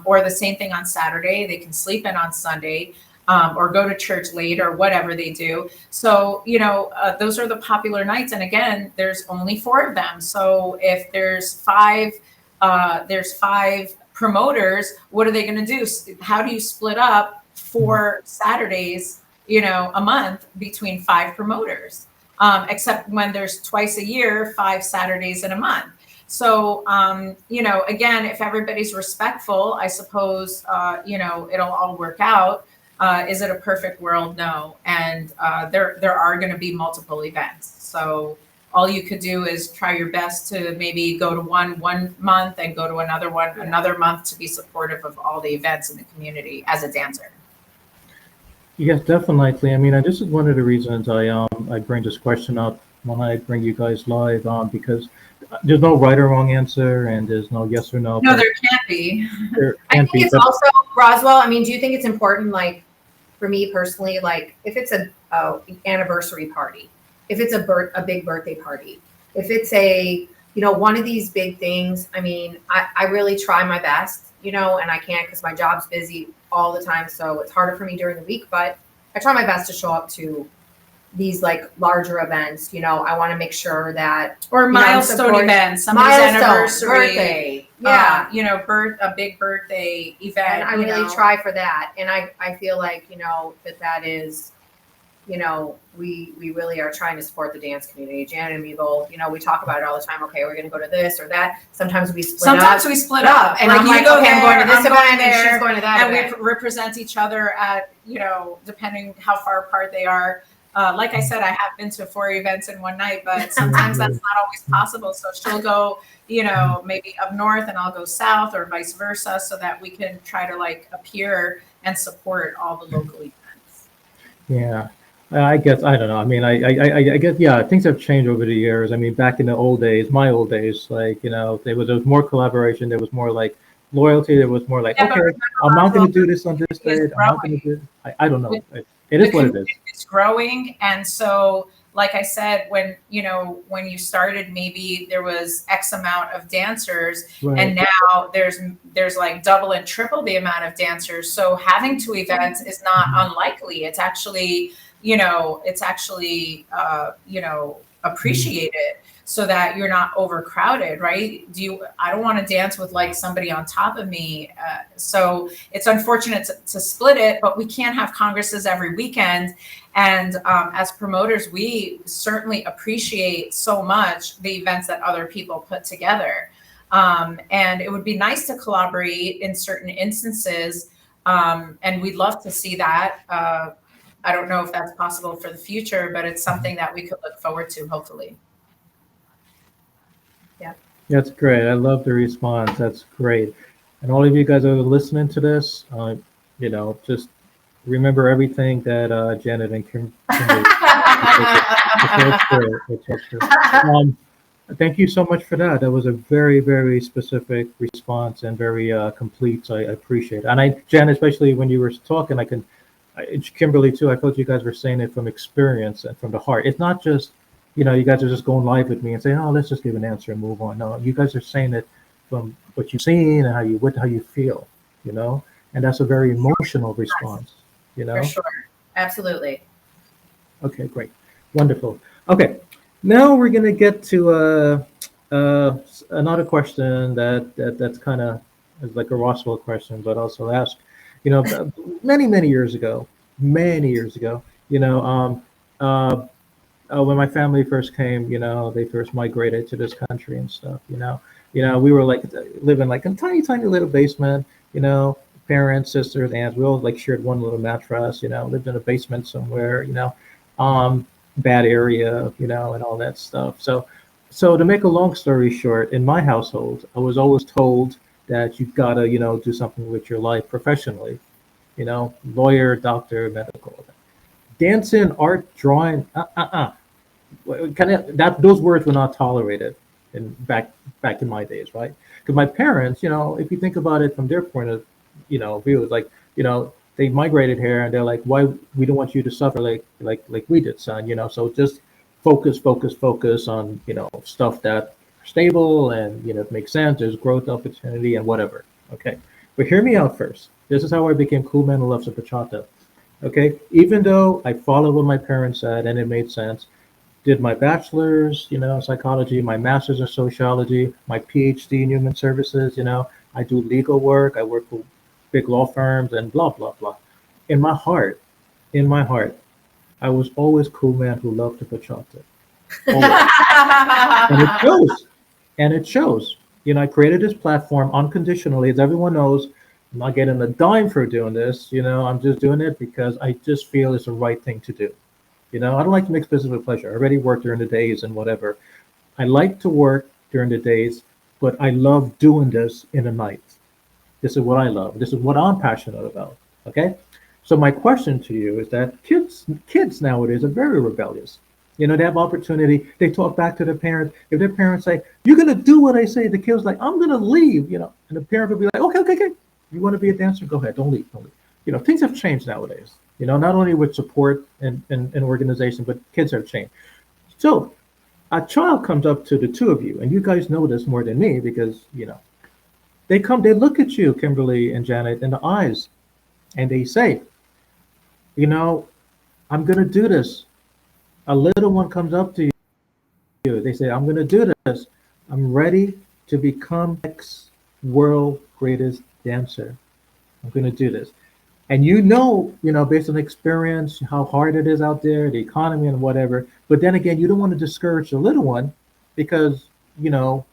Or the same thing on Saturday, they can sleep in on Sunday. Or go to church late, or whatever they do. So, those are the popular nights. And again, there's only 4 of them. So if there's 5 promoters, what are they going to do? How do you split up 4 Saturdays, a month between 5 promoters? Except when there's twice a year, 5 Saturdays in a month. So, again, if everybody's respectful, I suppose, it'll all work out. Is it a perfect world? No. And there are going to be multiple events. So all you could do is try your best to maybe go to one month and go to another month, to be supportive of all the events in the community as a dancer. Yes, definitely. I mean, this is one of the reasons I bring this question up when I bring you guys live, because there's no right or wrong answer, and there's no yes or no. No, there can't be. I think it's also, Roswell, I mean, do you think it's important, like, for me personally, like, if it's a anniversary party, if it's a big birthday party, if it's a, one of these big things, I mean, I really try my best, and I can't because my job's busy all the time. So it's harder for me during the week, but I try my best to show up to these like larger events. I want to make sure that, or milestone events, somebody's anniversary, birthday. Yeah, a big birthday event. And I really try for that. And I feel like, that is, we really are trying to support the dance community. Janet and me both, we talk about it all the time. Okay, we're going to go to this or that. Sometimes we split up. And I'm like, okay, I'm going to this event and she's going to that event. And we represent each other at, depending how far apart they are. Like I said, I have been to 4 events in one night, but sometimes that's not always possible. So she'll go, maybe up north and I'll go south or vice versa so that we can try to like appear and support all the local events. Yeah. I guess, I don't know. I mean, I guess, yeah, things have changed over the years. I mean, back in the old days, my old days, like, there was more collaboration. There was more like loyalty. There was more like, Yeah, but okay, remember, I'm not going Roswell to do this on this is date. I'm not going to growing. do I don't know. The It is what it is. community is growing, and so like I said, when you started, maybe there was X amount of dancers, Right. and now there's like double and triple the amount of dancers. So having 2 events is not unlikely. It's actually appreciated so that you're not overcrowded, right? I don't want to dance with like somebody on top of me. So it's unfortunate to split it, but we can't have congresses every weekend. And as promoters, we certainly appreciate so much the events that other people put together. And it would be nice to collaborate in certain instances. And we'd love to see that. I don't know if that's possible for the future, but it's something that we could look forward to, hopefully. Yeah. That's great. I love the response. That's great. And all of you guys that are listening to this, just remember everything that Janet and Kimberly. It's all true. Thank you so much for that. That was a very, very specific response and very complete. So I appreciate it. And Janet, especially when you were talking, Kimberly too, I thought you guys were saying it from experience and from the heart. It's not just, you guys are just going live with me and saying, oh, let's just give an answer and move on. No, you guys are saying it from what you've seen and how you feel, and that's a very emotional response, For sure. Absolutely. Okay, great. Wonderful. Okay. Now we're going to get to another question that's kind of is like a Roswell question, but also asked, many years ago, when my family first came, they first migrated to this country and stuff, we were like living like in a tiny little basement, parents, sisters, aunts, we all like shared one little mattress, lived in a basement somewhere, bad area, and all that stuff. So to make a long story short, in my household, I was always told that you've got to, do something with your life professionally, lawyer, doctor, medical. Dancing, art, drawing, those words were not tolerated back in my days, right? Because my parents, if you think about it from their point of, view, it's like, they migrated here and they're like, why we don't want you to suffer like we did, son, so just focus on, stuff that stable and, makes sense. There's growth opportunity and whatever. Okay. But hear me out first. This is how I became Cool Man Who Loves a Bachata. Okay. Even though I followed what my parents said and it made sense, did my bachelor's, psychology, my master's in sociology, my PhD in human services, I do legal work. I work for big law firms and blah, blah, blah. In my heart, I was always Cool Man Who Loved the Bachata. And it shows. I created this platform unconditionally. As everyone knows, I'm not getting a dime for doing this. I'm just doing it because I just feel it's the right thing to do. I don't like to mix business with pleasure. I already work during the days and whatever. I like to work during the days, but I love doing this in the night. This is what I love. This is what I'm passionate about. Okay? So my question to you is that kids nowadays are very rebellious. They have opportunity. They talk back to their parents. If their parents say, you're going to do what I say, the kid's like, I'm going to leave, and the parent will be like, okay. You want to be a dancer? Go ahead. Don't leave. Things have changed nowadays, not only with support and organization, but kids have changed. So a child comes up to the two of you, and you guys know this more than me because, they look at you, Kimberly and Janet, in the eyes, and they say, I'm going to do this. A little one comes up to you. They say, I'm going to do this. I'm ready to become next world greatest dancer. I'm going to do this. And based on experience, how hard it is out there, the economy and whatever. But then again, you don't want to discourage the little one because, you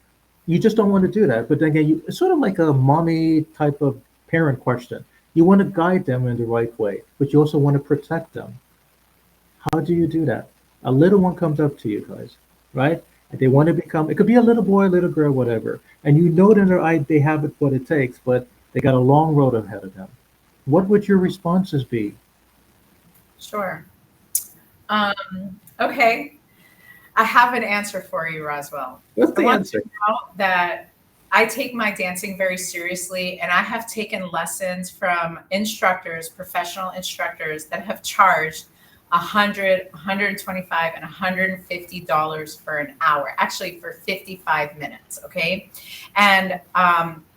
just don't want to do that. But then again, it's sort of like a mommy type of parent question. You want to guide them in the right way, but you also want to protect them. How do you do that? A little one comes up to you guys, right? And they want to become, it could be a little boy, little girl, whatever. And you know in their eye they have it what it takes, but they got a long road ahead of them. What would your responses be? Sure. Okay. I have an answer for you, Roswell. What's the I want answer? you to know that I take my dancing very seriously, and I have taken lessons from instructors, professional instructors that have charged 100, 125, and $150 for an hour, actually for 55 minutes. Okay. And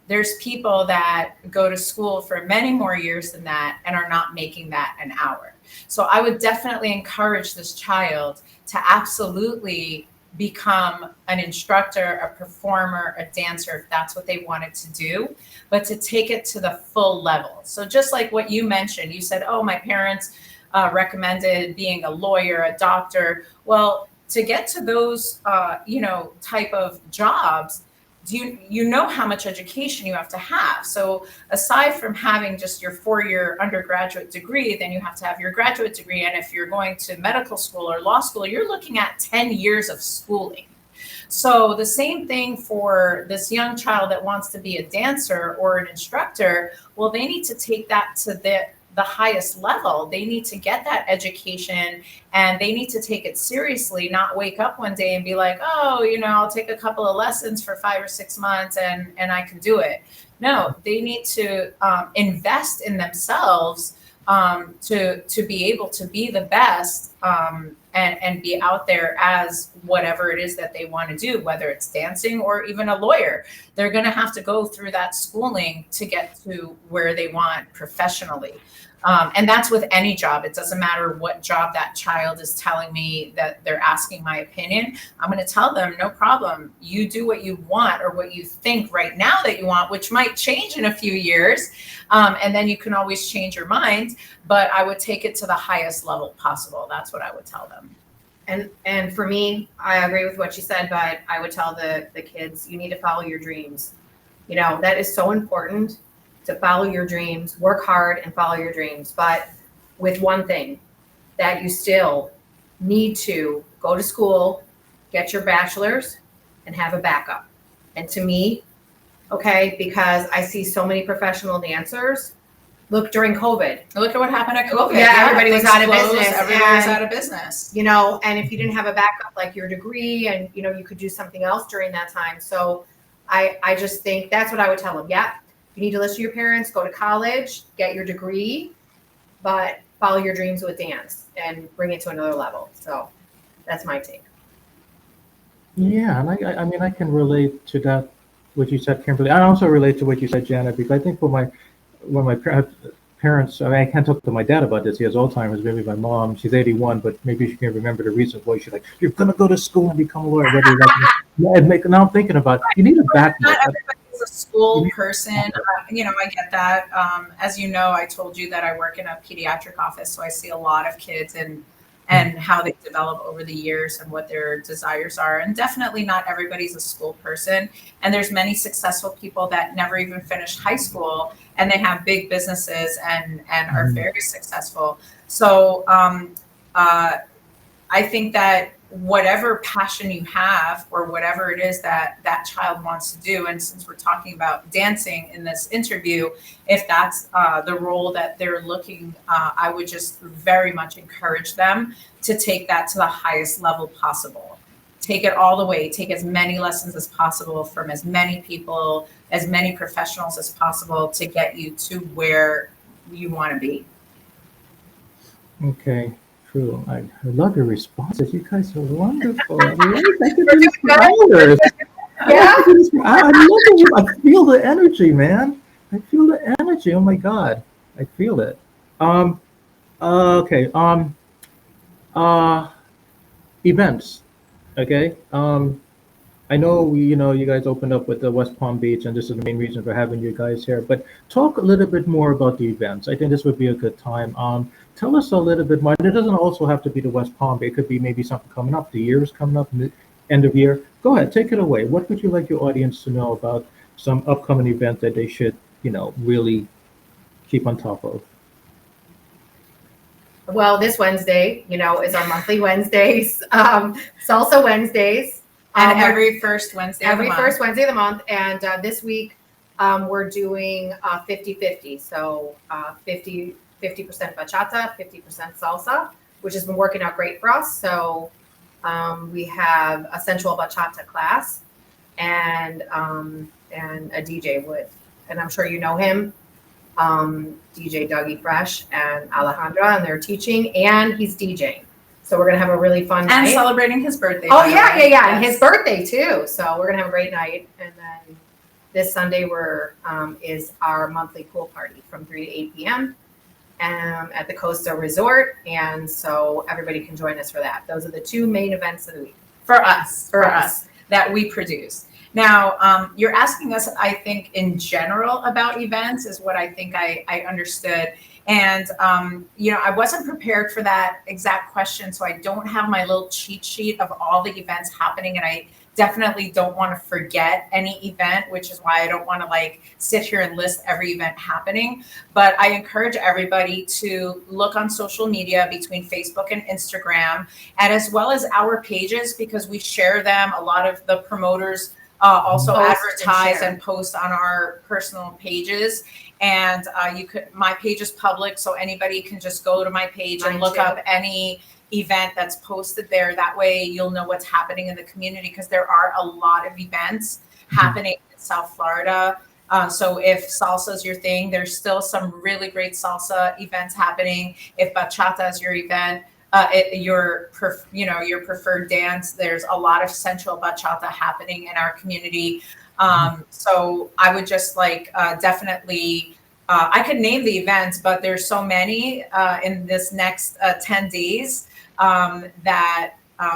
there's people that go to school for many more years than that and are not making that an hour. So I would definitely encourage this child to absolutely become an instructor, a performer, a dancer, if that's what they wanted to do, but to take it to the full level. So just like what you mentioned, you said, oh, my parents recommended being a lawyer, a doctor. Well, to get to those, type of jobs, you know how much education you have to have. So aside from having just your 4-year undergraduate degree, then you have to have your graduate degree. And if you're going to medical school or law school, you're looking at 10 years of schooling. So the same thing for this young child that wants to be a dancer or an instructor. Well, they need to take that to the highest level. They need to get that education, and they need to take it seriously, not wake up one day and be like, oh, I'll take a couple of lessons for 5 or 6 months and I can do it. No, they need to invest in themselves to be able to be the best and be out there as whatever it is that they want to do, whether it's dancing or even a lawyer. They're going to have to go through that schooling to get to where they want professionally. And that's with any job. It doesn't matter what job that child is telling me that they're asking my opinion. I'm going to tell them, no problem. You do what you want or what you think right now that you want, which might change in a few years. And then you can always change your mind. But I would take it to the highest level possible. That's what I would tell them. And for me, I agree with what you said, but I would tell the kids, you need to follow your dreams. That is so important, to follow your dreams, work hard and follow your dreams. But with one thing, that you still need to go to school, get your bachelor's, and have a backup. And to me, okay, because I see so many professional dancers. Look, during COVID. Look at what happened at COVID. Yeah, everybody was out of business. Everybody was out of business. And if you didn't have a backup like your degree, and you could do something else during that time. So I just think that's what I would tell them. Yeah, you need to listen to your parents, go to college, get your degree, but follow your dreams with dance and bring it to another level. So that's my take. Yeah, and I mean, I can relate to that, what you said, Kimberly. I also relate to what you said, Janet, because I think when my parents, I can't talk to my dad about this. He has Alzheimer's. Maybe my mom, she's 81, but maybe she can remember the reason why she's like, you're going to go to school and become a lawyer. Whether now I'm thinking about, you need a backup. Not everybody's a school person. I get that. As you know, I told you that I work in a pediatric office, so I see a lot of kids and how they develop over the years and what their desires are. And definitely not everybody's a school person. And there's many successful people that never even finished high school, and they have big businesses and are very successful. So I think that whatever passion you have or whatever it is that child wants to do, and since we're talking about dancing in this interview, if that's the role that they're looking, I would just very much encourage them to take that to the highest level possible. Take it all the way, take as many lessons as possible from as many people, as many professionals as possible to get you to where you want to be. Okay. True. I love your responses. You guys are wonderful. I love it. I feel the energy, man. I feel the energy. Oh my God. I feel it. Okay. Events. Okay. I know you guys opened up with the West Palm Beach, and this is the main reason for having you guys here. But talk a little bit more about the events. I think this would be a good time. Tell us a little bit more. It doesn't also have to be the West Palm, but it could be maybe something coming up. The year's coming up, end of year. Go ahead, take it away. What would you like your audience to know about some upcoming event that they should, really keep on top of? Well, this Wednesday, is our monthly Wednesdays, Salsa Wednesdays. And every first Wednesday of the month. Every first Wednesday of the month. And this week, we're doing 50-50. So 50% bachata, 50% salsa, which has been working out great for us. So we have a sensual bachata class and a DJ and I'm sure you know him, DJ Dougie Fresh and Alejandra, and they're teaching and he's DJing. So we're gonna have a really fun night. And celebrating his birthday. Oh yeah. And his birthday too. So we're gonna have a great night. And then this Sunday is our monthly pool party from 3 to 8 p.m. At the Costa Resort. And so everybody can join us for that. Those are the two main events of the week. For us that we produce. Now, you're asking us, I think, in general about events is what I think I understood. And, I wasn't prepared for that exact question. So I don't have my little cheat sheet of all the events happening. And I definitely don't want to forget any event, which is why I don't want to sit here and list every event happening. But I encourage everybody to look on social media between Facebook and Instagram, and as well as our pages, because we share them. A lot of the promoters also advertise and post on our personal pages. And my page is public, so anybody can just go to my page and look up any event that's posted there. That way you'll know what's happening in the community, because there are a lot of events happening in South Florida. So if salsa is your thing, there's still some really great salsa events happening. If bachata is your event, your preferred dance, there's a lot of sensual bachata happening in our community. So I would just definitely, I could name the events, but there's so many in this next 10 days that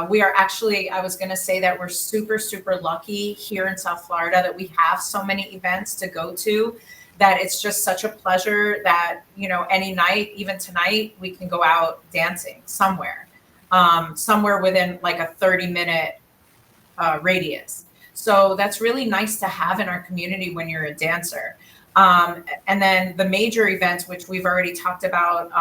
we are actually, I was going to say that we're super, super lucky here in South Florida that we have so many events to go to, that it's just such a pleasure that, any night, even tonight, we can go out dancing somewhere within a 30-minute radius. So that's really nice to have in our community when you're a dancer. And then the major events, which we've already talked about,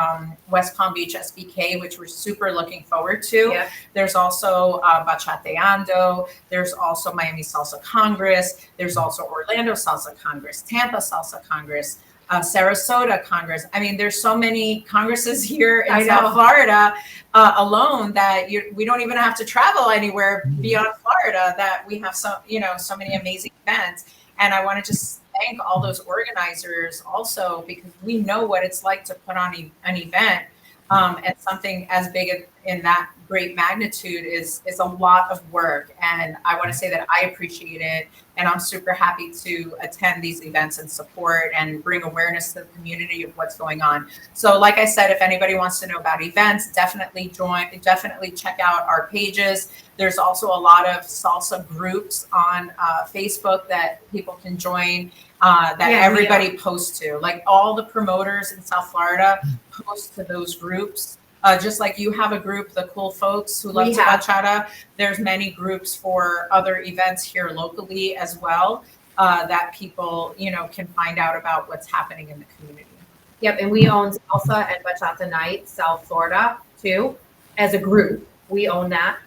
West Palm Beach SBK, which we're super looking forward to. Yeah. There's also Bachateando. There's also Miami Salsa Congress. There's also Orlando Salsa Congress, Tampa Salsa Congress, Sarasota Congress. I mean, there's so many congresses here in South Florida alone that we don't even have to travel anywhere beyond Florida, that we have so many amazing events. And I want to just thank all those organizers also, because we know what it's like to put on an event, and something as big in that great magnitude is a lot of work. And I want to say that I appreciate it, and I'm super happy to attend these events and support and bring awareness to the community of what's going on. So like I said, if anybody wants to know about events, definitely check out our pages. There's also a lot of salsa groups on Facebook that people can join, everybody posts to. Like all the promoters in South Florida post to those groups. Just like you have a group, the cool folks who love to bachata, there's many groups for other events here locally as well, that people, can find out about what's happening in the community. Yep, and we own Salsa and Bachata Night, South Florida, too, as a group. We own that,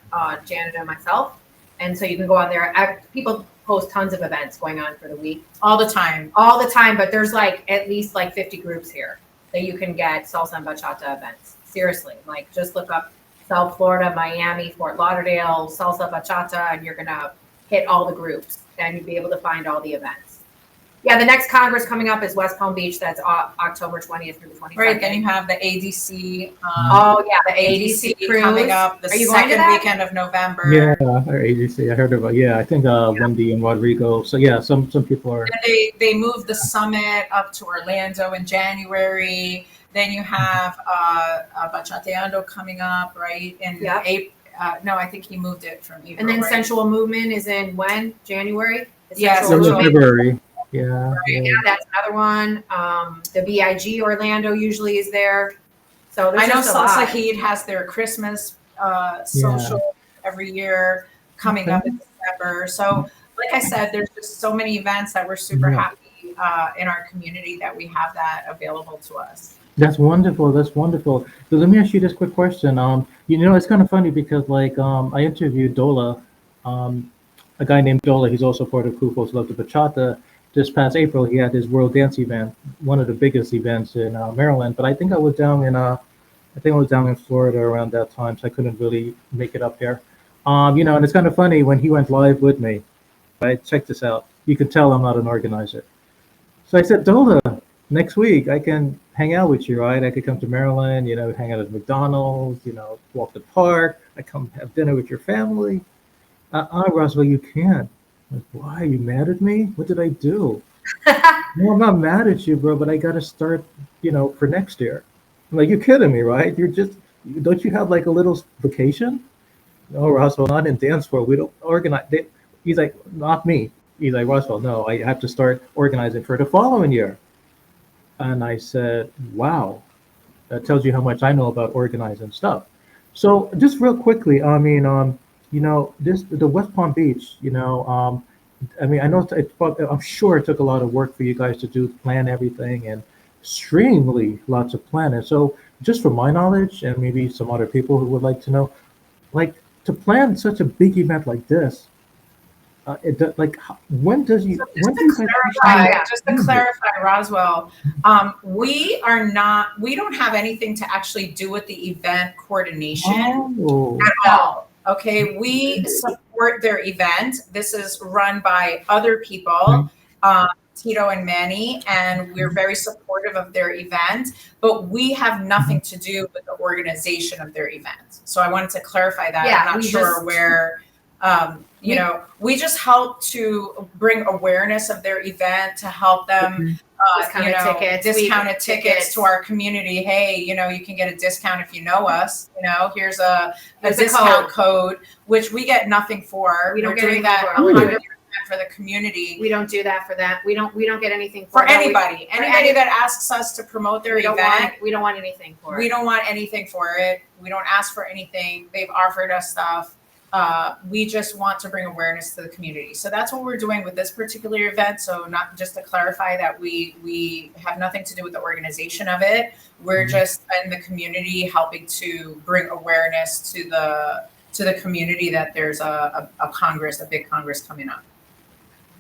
Janet and myself. And so you can go on there. People post tons of events going on for the week. All the time. But there's at least 50 groups here that you can get Salsa and Bachata events. Seriously, just look up South Florida, Miami, Fort Lauderdale, Salsa Bachata, and you're going to hit all the groups and you'll be able to find all the events. Yeah, the next Congress coming up is West Palm Beach. That's October 20th through the 22nd. Right, then you have the ADC. The ADC cruise coming up the second weekend of November. Yeah, our ADC. I heard about. Yeah, I think Wendy and Rodrigo. So yeah, some people are. And they moved the summit up to Orlando in January. Then you have Bachateando coming up, right? In April. No, I think he moved it from April. And then Sensual Movement is in when? January? Yes, February. Yeah. Yeah, that's another one. The BIG Orlando usually is there. So I know Salsa Heat has their Christmas social every year coming up in December. So like I said, there's just so many events that we're super happy in our community that we have that available to us. That's wonderful. That's wonderful. So let me ask you this quick question. It's kind of funny because I interviewed Dola, um, a guy named Dola. He's also part of Kufo's Love to Bachata. This past April, he had his World Dance event, one of the biggest events in Maryland. But I think I was down in Florida around that time, so I couldn't really make it up here. And it's kind of funny when he went live with me. Right, check this out. You can tell I'm not an organizer. So I said, Dola, next week I can hang out with you, right? I could come to Maryland, hang out at McDonald's, walk the park. I come have dinner with your family. Roswell, you can't. Like, why? Are you mad at me? What did I do? No, I'm not mad at you, bro, but I got to start, for next year. I'm like, you're kidding me, right? Don't you have like a little vacation? No, Roswell, not in dance floor. We don't organize. He's like, not me. He's like, Roswell, no, I have to start organizing for the following year. And I said, wow, that tells you how much I know about organizing stuff. So just real quickly, I mean, the West Palm Beach, I mean, I know I'm sure it took a lot of work for you guys to plan everything and extremely lots of planning. So just from my knowledge and maybe some other people who would like to know, like to plan such a big event like this, when does you? So When do you guys? just to clarify, Roswell, we don't have anything to actually do with the event coordination Oh, at all. Okay, we support their event. This is run by other people, Tito and Manny, and we're very supportive of their event, but we have nothing to do with the organization of their event. So I wanted to clarify that. Yeah, I'm not sure where, we just help to bring awareness of their event, to help them discounted tickets to our community. Hey, you can get a discount if you know us. Here's a discount code, which we get nothing for. We don't We're get doing anything that for it. 100% for the community. We don't do that for that. We don't get anything For that. anybody that asks us to promote their event, we don't want anything for it. we don't want anything for it. We don't ask for anything. They've offered us stuff. We just want to bring awareness to the community. So that's what we're doing with this particular event. So not just to clarify that we have nothing to do with the organization of it. We're just in the community helping to bring awareness to the community that there's a big Congress coming up.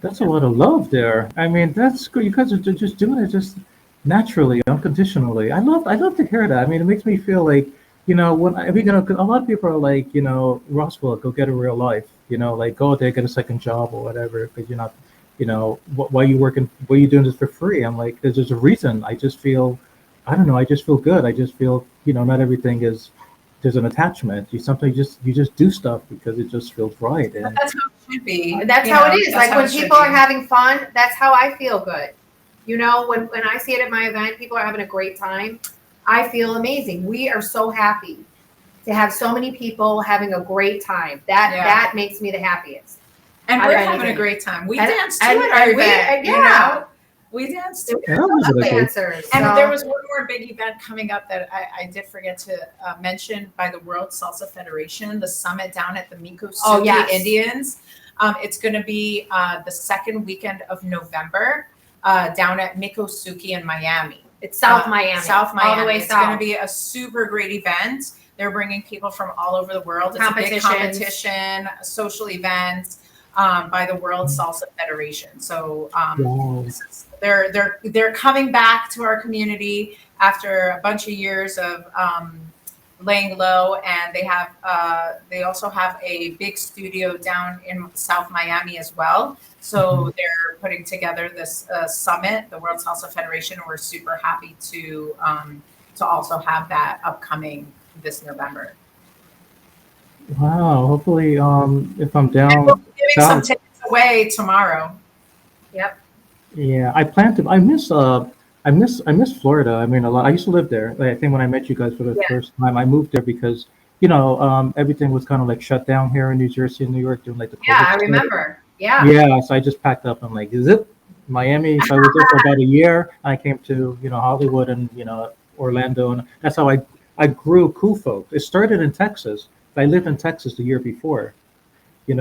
that's a lot of love there. I mean, that's good. You guys are just doing it just naturally, unconditionally. I love to hear that. I mean, it makes me feel like, cause a lot of people are like, Roswell, go get a real life, like go out there, get a second job or whatever, because you're not, why are you working, why are you doing this for free? I'm like, there's a reason. I just feel, I don't know, I just feel good. I just feel, not everything is, there's an attachment. You just do stuff because it just feels right. And That's how it should be. That's how it is. Like when people are having fun, that's how I feel good. When I see it at my event, people are having a great time. I feel amazing. We are so happy to have so many people having a great time. That makes me the happiest. And we're having a great time. We danced too at our event. We danced too. Dancers. And there was one more big event coming up that I did forget to mention by the World Salsa Federation, the summit down at the Mikosuki Indians. It's going to be the second weekend of November down at Mikosuki in Miami. It's South Miami. All the way it's going to be a super great event. They're bringing people from all over the world. It's a big competition, a social event by the World Salsa Federation. So they're coming back to our community after a bunch of years of laying low, and they also have a big studio down in South Miami as well. So they're putting together this summit, the World Salsa Federation. And we're super happy to also have that upcoming this November. wow, hopefully, if I'm And down, we'll be giving some tickets away tomorrow. Yep. yeah, I miss Florida. I mean, a lot. I used to live there. Like, I think when I met you guys for the first time, I moved there because everything was kind of like shut down here in New Jersey and New York during like the COVID I stuff. remember. Yeah. Yeah, so I just packed up. I'm like, is it Miami? So I was there for about a year. And I came to Hollywood and Orlando, and that's how I grew Cool Folk. It started in Texas. I lived in Texas the year before, and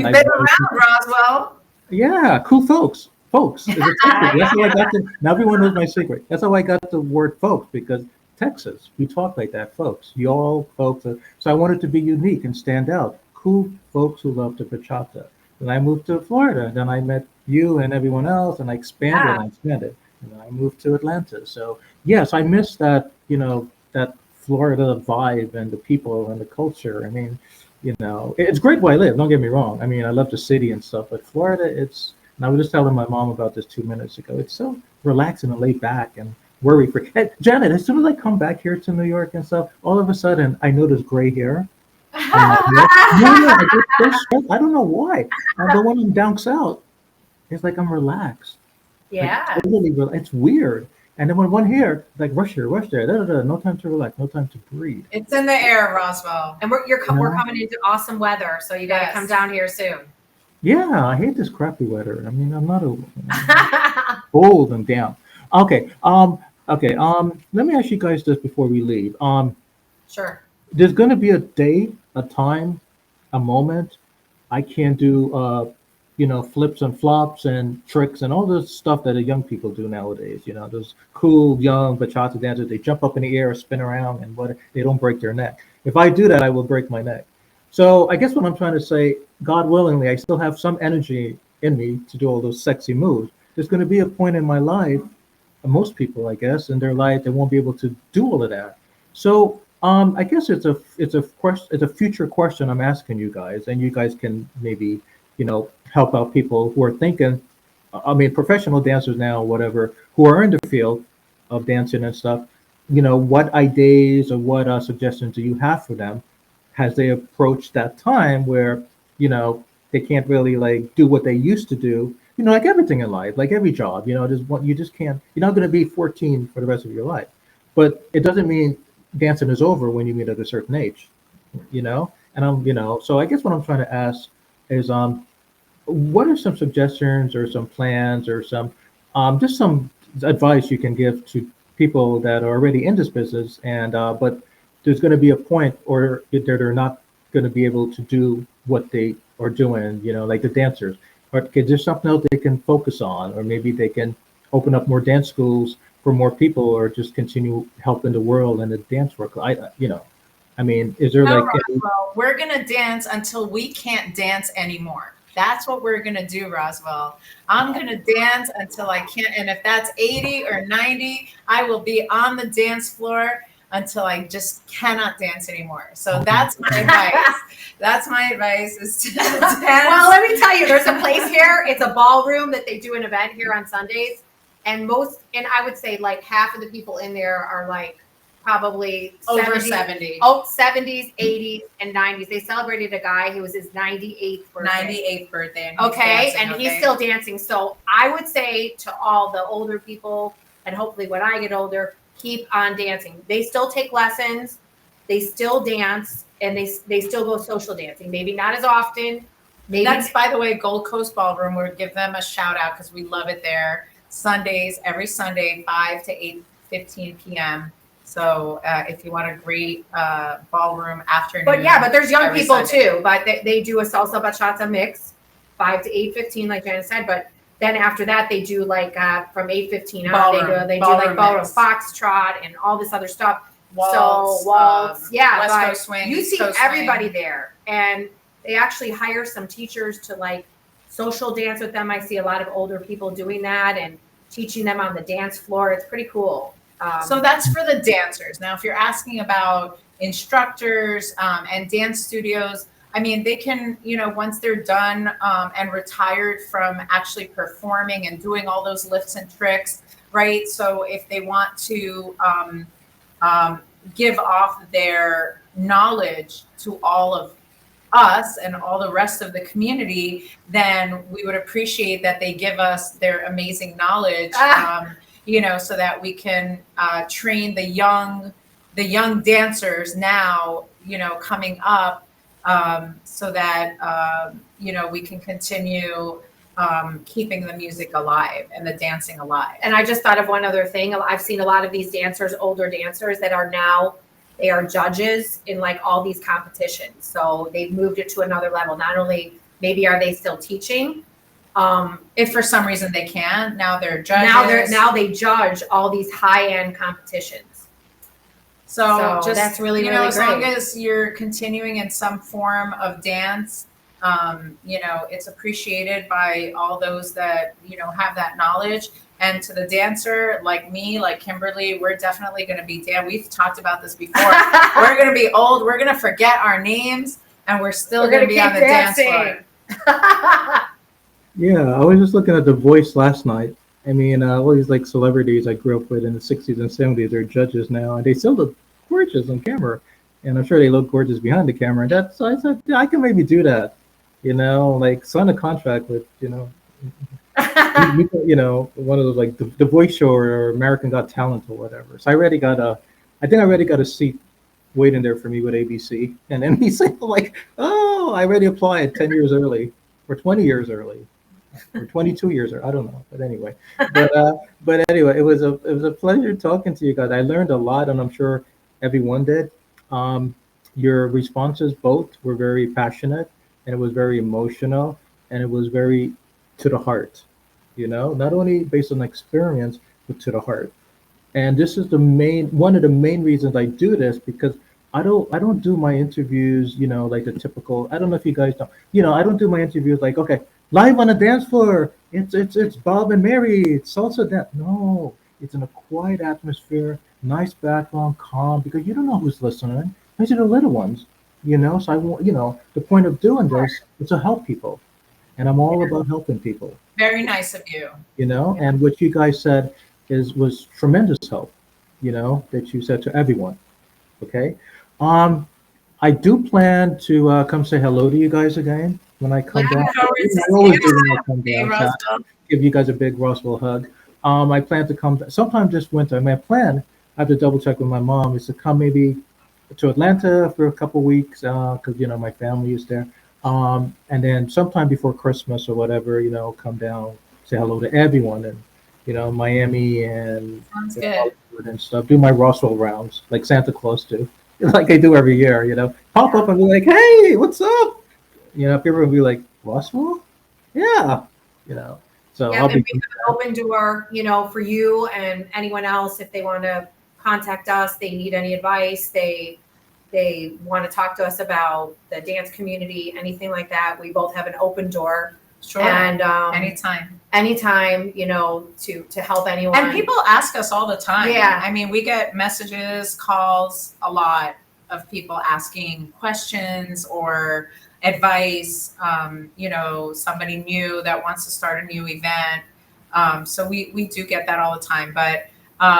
You've been around, Roswell. yeah, Cool Folks. Folks. Is it Texas? That's how I got the. Now everyone knows my secret. That's how I got the word folks, because Texas, we talk like that, folks. Y'all, folks. So I wanted to be unique and stand out. Cool folks who love the bachata. Then I moved to Florida. Then I met you and everyone else, and I expanded and I expanded. And then I moved to Atlanta. So yes, I miss that. That Florida vibe and the people and the culture. I mean, it's great where I live. Don't get me wrong. I mean, I love the city and stuff, but Florida, and I was just telling my mom about this 2 minutes ago. It's so relaxing and laid back and worry free. And Janet, as soon as I come back here to New York and stuff, all of a sudden I notice gray hair. I don't know why. But when I'm down south, it's like I'm relaxed. Yeah. Like, totally it's weird. And then when one here, like rush here, no time to relax, no time to breathe. It's in the air, Roswell. And we're coming into awesome weather, so you got to come down here soon. Yeah, I hate this crappy weather. I mean, I'm not cold and down. Okay. Let me ask you guys this before we leave. Sure. There's going to be a day, a time, a moment. I can't do, flips and flops and tricks and all this stuff that the young people do nowadays. Those cool young bachata dancers. They jump up in the air, spin around, and they don't break their neck. If I do that, I will break my neck. So I guess what I'm trying to say, God willingly, I still have some energy in me to do all those sexy moves. There's going to be a point in my life, most people, I guess, in their life, they won't be able to do all of that. So I guess it's a future question I'm asking you guys, and you guys can maybe help out people who are thinking. I mean, professional dancers now, whatever, who are in the field of dancing and stuff. What ideas or what suggestions do you have for them as they approach that time where they can't really like do what they used to do, like everything in life, like every job, you just can't, you're not going to be 14 for the rest of your life, but it doesn't mean dancing is over when you meet at a certain age, and so I guess what I'm trying to ask is, what are some suggestions or some plans or some, just some advice you can give to people that are already in this business, and but there's going to be a point or they're not going to be able to do what they are doing, like the dancers. Or is there something else they can focus on, or maybe they can open up more dance schools for more people, or just continue helping the world and the dance work? I mean, is there Roswell, we're going to dance until we can't dance anymore. That's what we're going to do, Roswell. I'm going to dance until I can't. And if that's 80 or 90, I will be on the dance floor until I just cannot dance anymore. So that's my advice. That's my advice, is to dance. Well, let me tell you, there's a place here. It's a ballroom that they do an event here on Sundays. And I would say like half of the people in there are like probably over 70. Oh, 70s, 80s, and 90s. They celebrated a guy who was his 98th birthday. 98th birthday. And he's still dancing. So I would say to all the older people, and hopefully when I get older, keep on dancing. They still take lessons, they still dance, and they still go social dancing. Maybe not as often. Maybe that's, by the way, Gold Coast Ballroom. We'll give them a shout out because we love it there. Sundays, every Sunday, 5 to 8:15 p.m. So if you want a great ballroom afternoon. But there's young people Sunday too. But they do a salsa bachata mix, 5 to 8:15, like Janet said. But then after that, they do like from 8:15 on, they do like ballroom, foxtrot, and all this other stuff. Waltz, West Coast swing. You see everybody there, and they actually hire some teachers to like social dance with them. I see a lot of older people doing that and teaching them on the dance floor. It's pretty cool. So that's for the dancers. Now, if you're asking about instructors and dance studios, I mean, they can, once they're done and retired from actually performing and doing all those lifts and tricks, right? So if they want to give off their knowledge to all of us and all the rest of the community, then we would appreciate that they give us their amazing knowledge, so that we can train the young dancers now, coming up, so that, we can continue keeping the music alive and the dancing alive. And I just thought of one other thing. I've seen a lot of these dancers, older dancers, that are now, they are judges in like all these competitions. So they've moved it to another level. Not only maybe are they still teaching, If for some reason they can't, now they're judges. Now they judge all these high-end competitions. So just, that's really, really as long great. as you're continuing in some form of dance, it's appreciated by all those that, have that knowledge. And to the dancer like me, like Kimberly, we're definitely going to be we've talked about this before. We're going to be old. We're going to forget our names, and we're still going to be on the dance floor. Yeah, I was just looking at The Voice last night. I mean, all these like celebrities I grew up with in the 60s and 70s are judges now, and they still look gorgeous on camera. And I'm sure they look gorgeous behind the camera. And I said, yeah, I can maybe do that. Like sign a contract with, one of those like the Voice show or American Got Talent or whatever. So I think I already got a seat waiting there for me with ABC. And NBC, like, oh, I already applied 10 years early or 20 years early or 22 years early. I don't know. But anyway, but anyway, it was a pleasure talking to you guys. I learned a lot, and I'm sure everyone did. Your responses both were very passionate, and it was very emotional, and it was very to the heart, not only based on experience, but to the heart. And this is one of the main reasons I do this, because I don't do my interviews, like the typical, I don't know if you guys know, I don't do my interviews like, okay, live on the dance floor, it's Bob and Mary, it's salsa dance. No, it's in a quiet atmosphere, nice background, calm, because you don't know who's listening. These are the little ones, so I want, the point of doing this is to help people. And I'm all about helping people. Very nice of you. And what you guys said was tremendous help, that you said to everyone. Okay. I do plan to come say hello to you guys again when I come down. I always do when I come down. Give you guys a big Roswell hug. I plan to come sometime this winter. My plan, I have to double check with my mom, is to come maybe to Atlanta for a couple weeks because my family is there. And then sometime before Christmas or whatever, come down, say hello to everyone, and Miami and Hollywood and stuff. Do my Roswell rounds like Santa Claus do, like I do every year. Pop up and be like, "Hey, what's up?" People will be like, "Roswell, yeah," So yeah, I'll be we have an open door, for you and anyone else if they want to contact us. They need any advice. They want to talk to us about the dance community, anything like that. We both have an open door. Sure. And anytime, to help anyone. And people ask us all the time. Yeah. I mean, we get messages, calls, a lot of people asking questions or advice. Somebody new that wants to start a new event. So we do get that all the time. But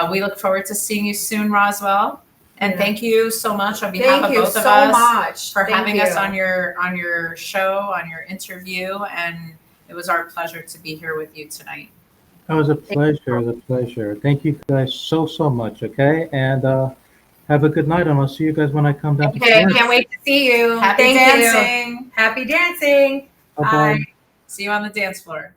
we look forward to seeing you soon, Roswell. And thank you so much on behalf of both of us for having us on your show, on your interview. And it was our pleasure to be here with you tonight. It was a pleasure. It was a pleasure. Thank you guys so much. Okay, and have a good night, and I'll see you guys when I come down. Okay, can't wait to see you. Happy dancing. Happy dancing. Bye. See you on the dance floor.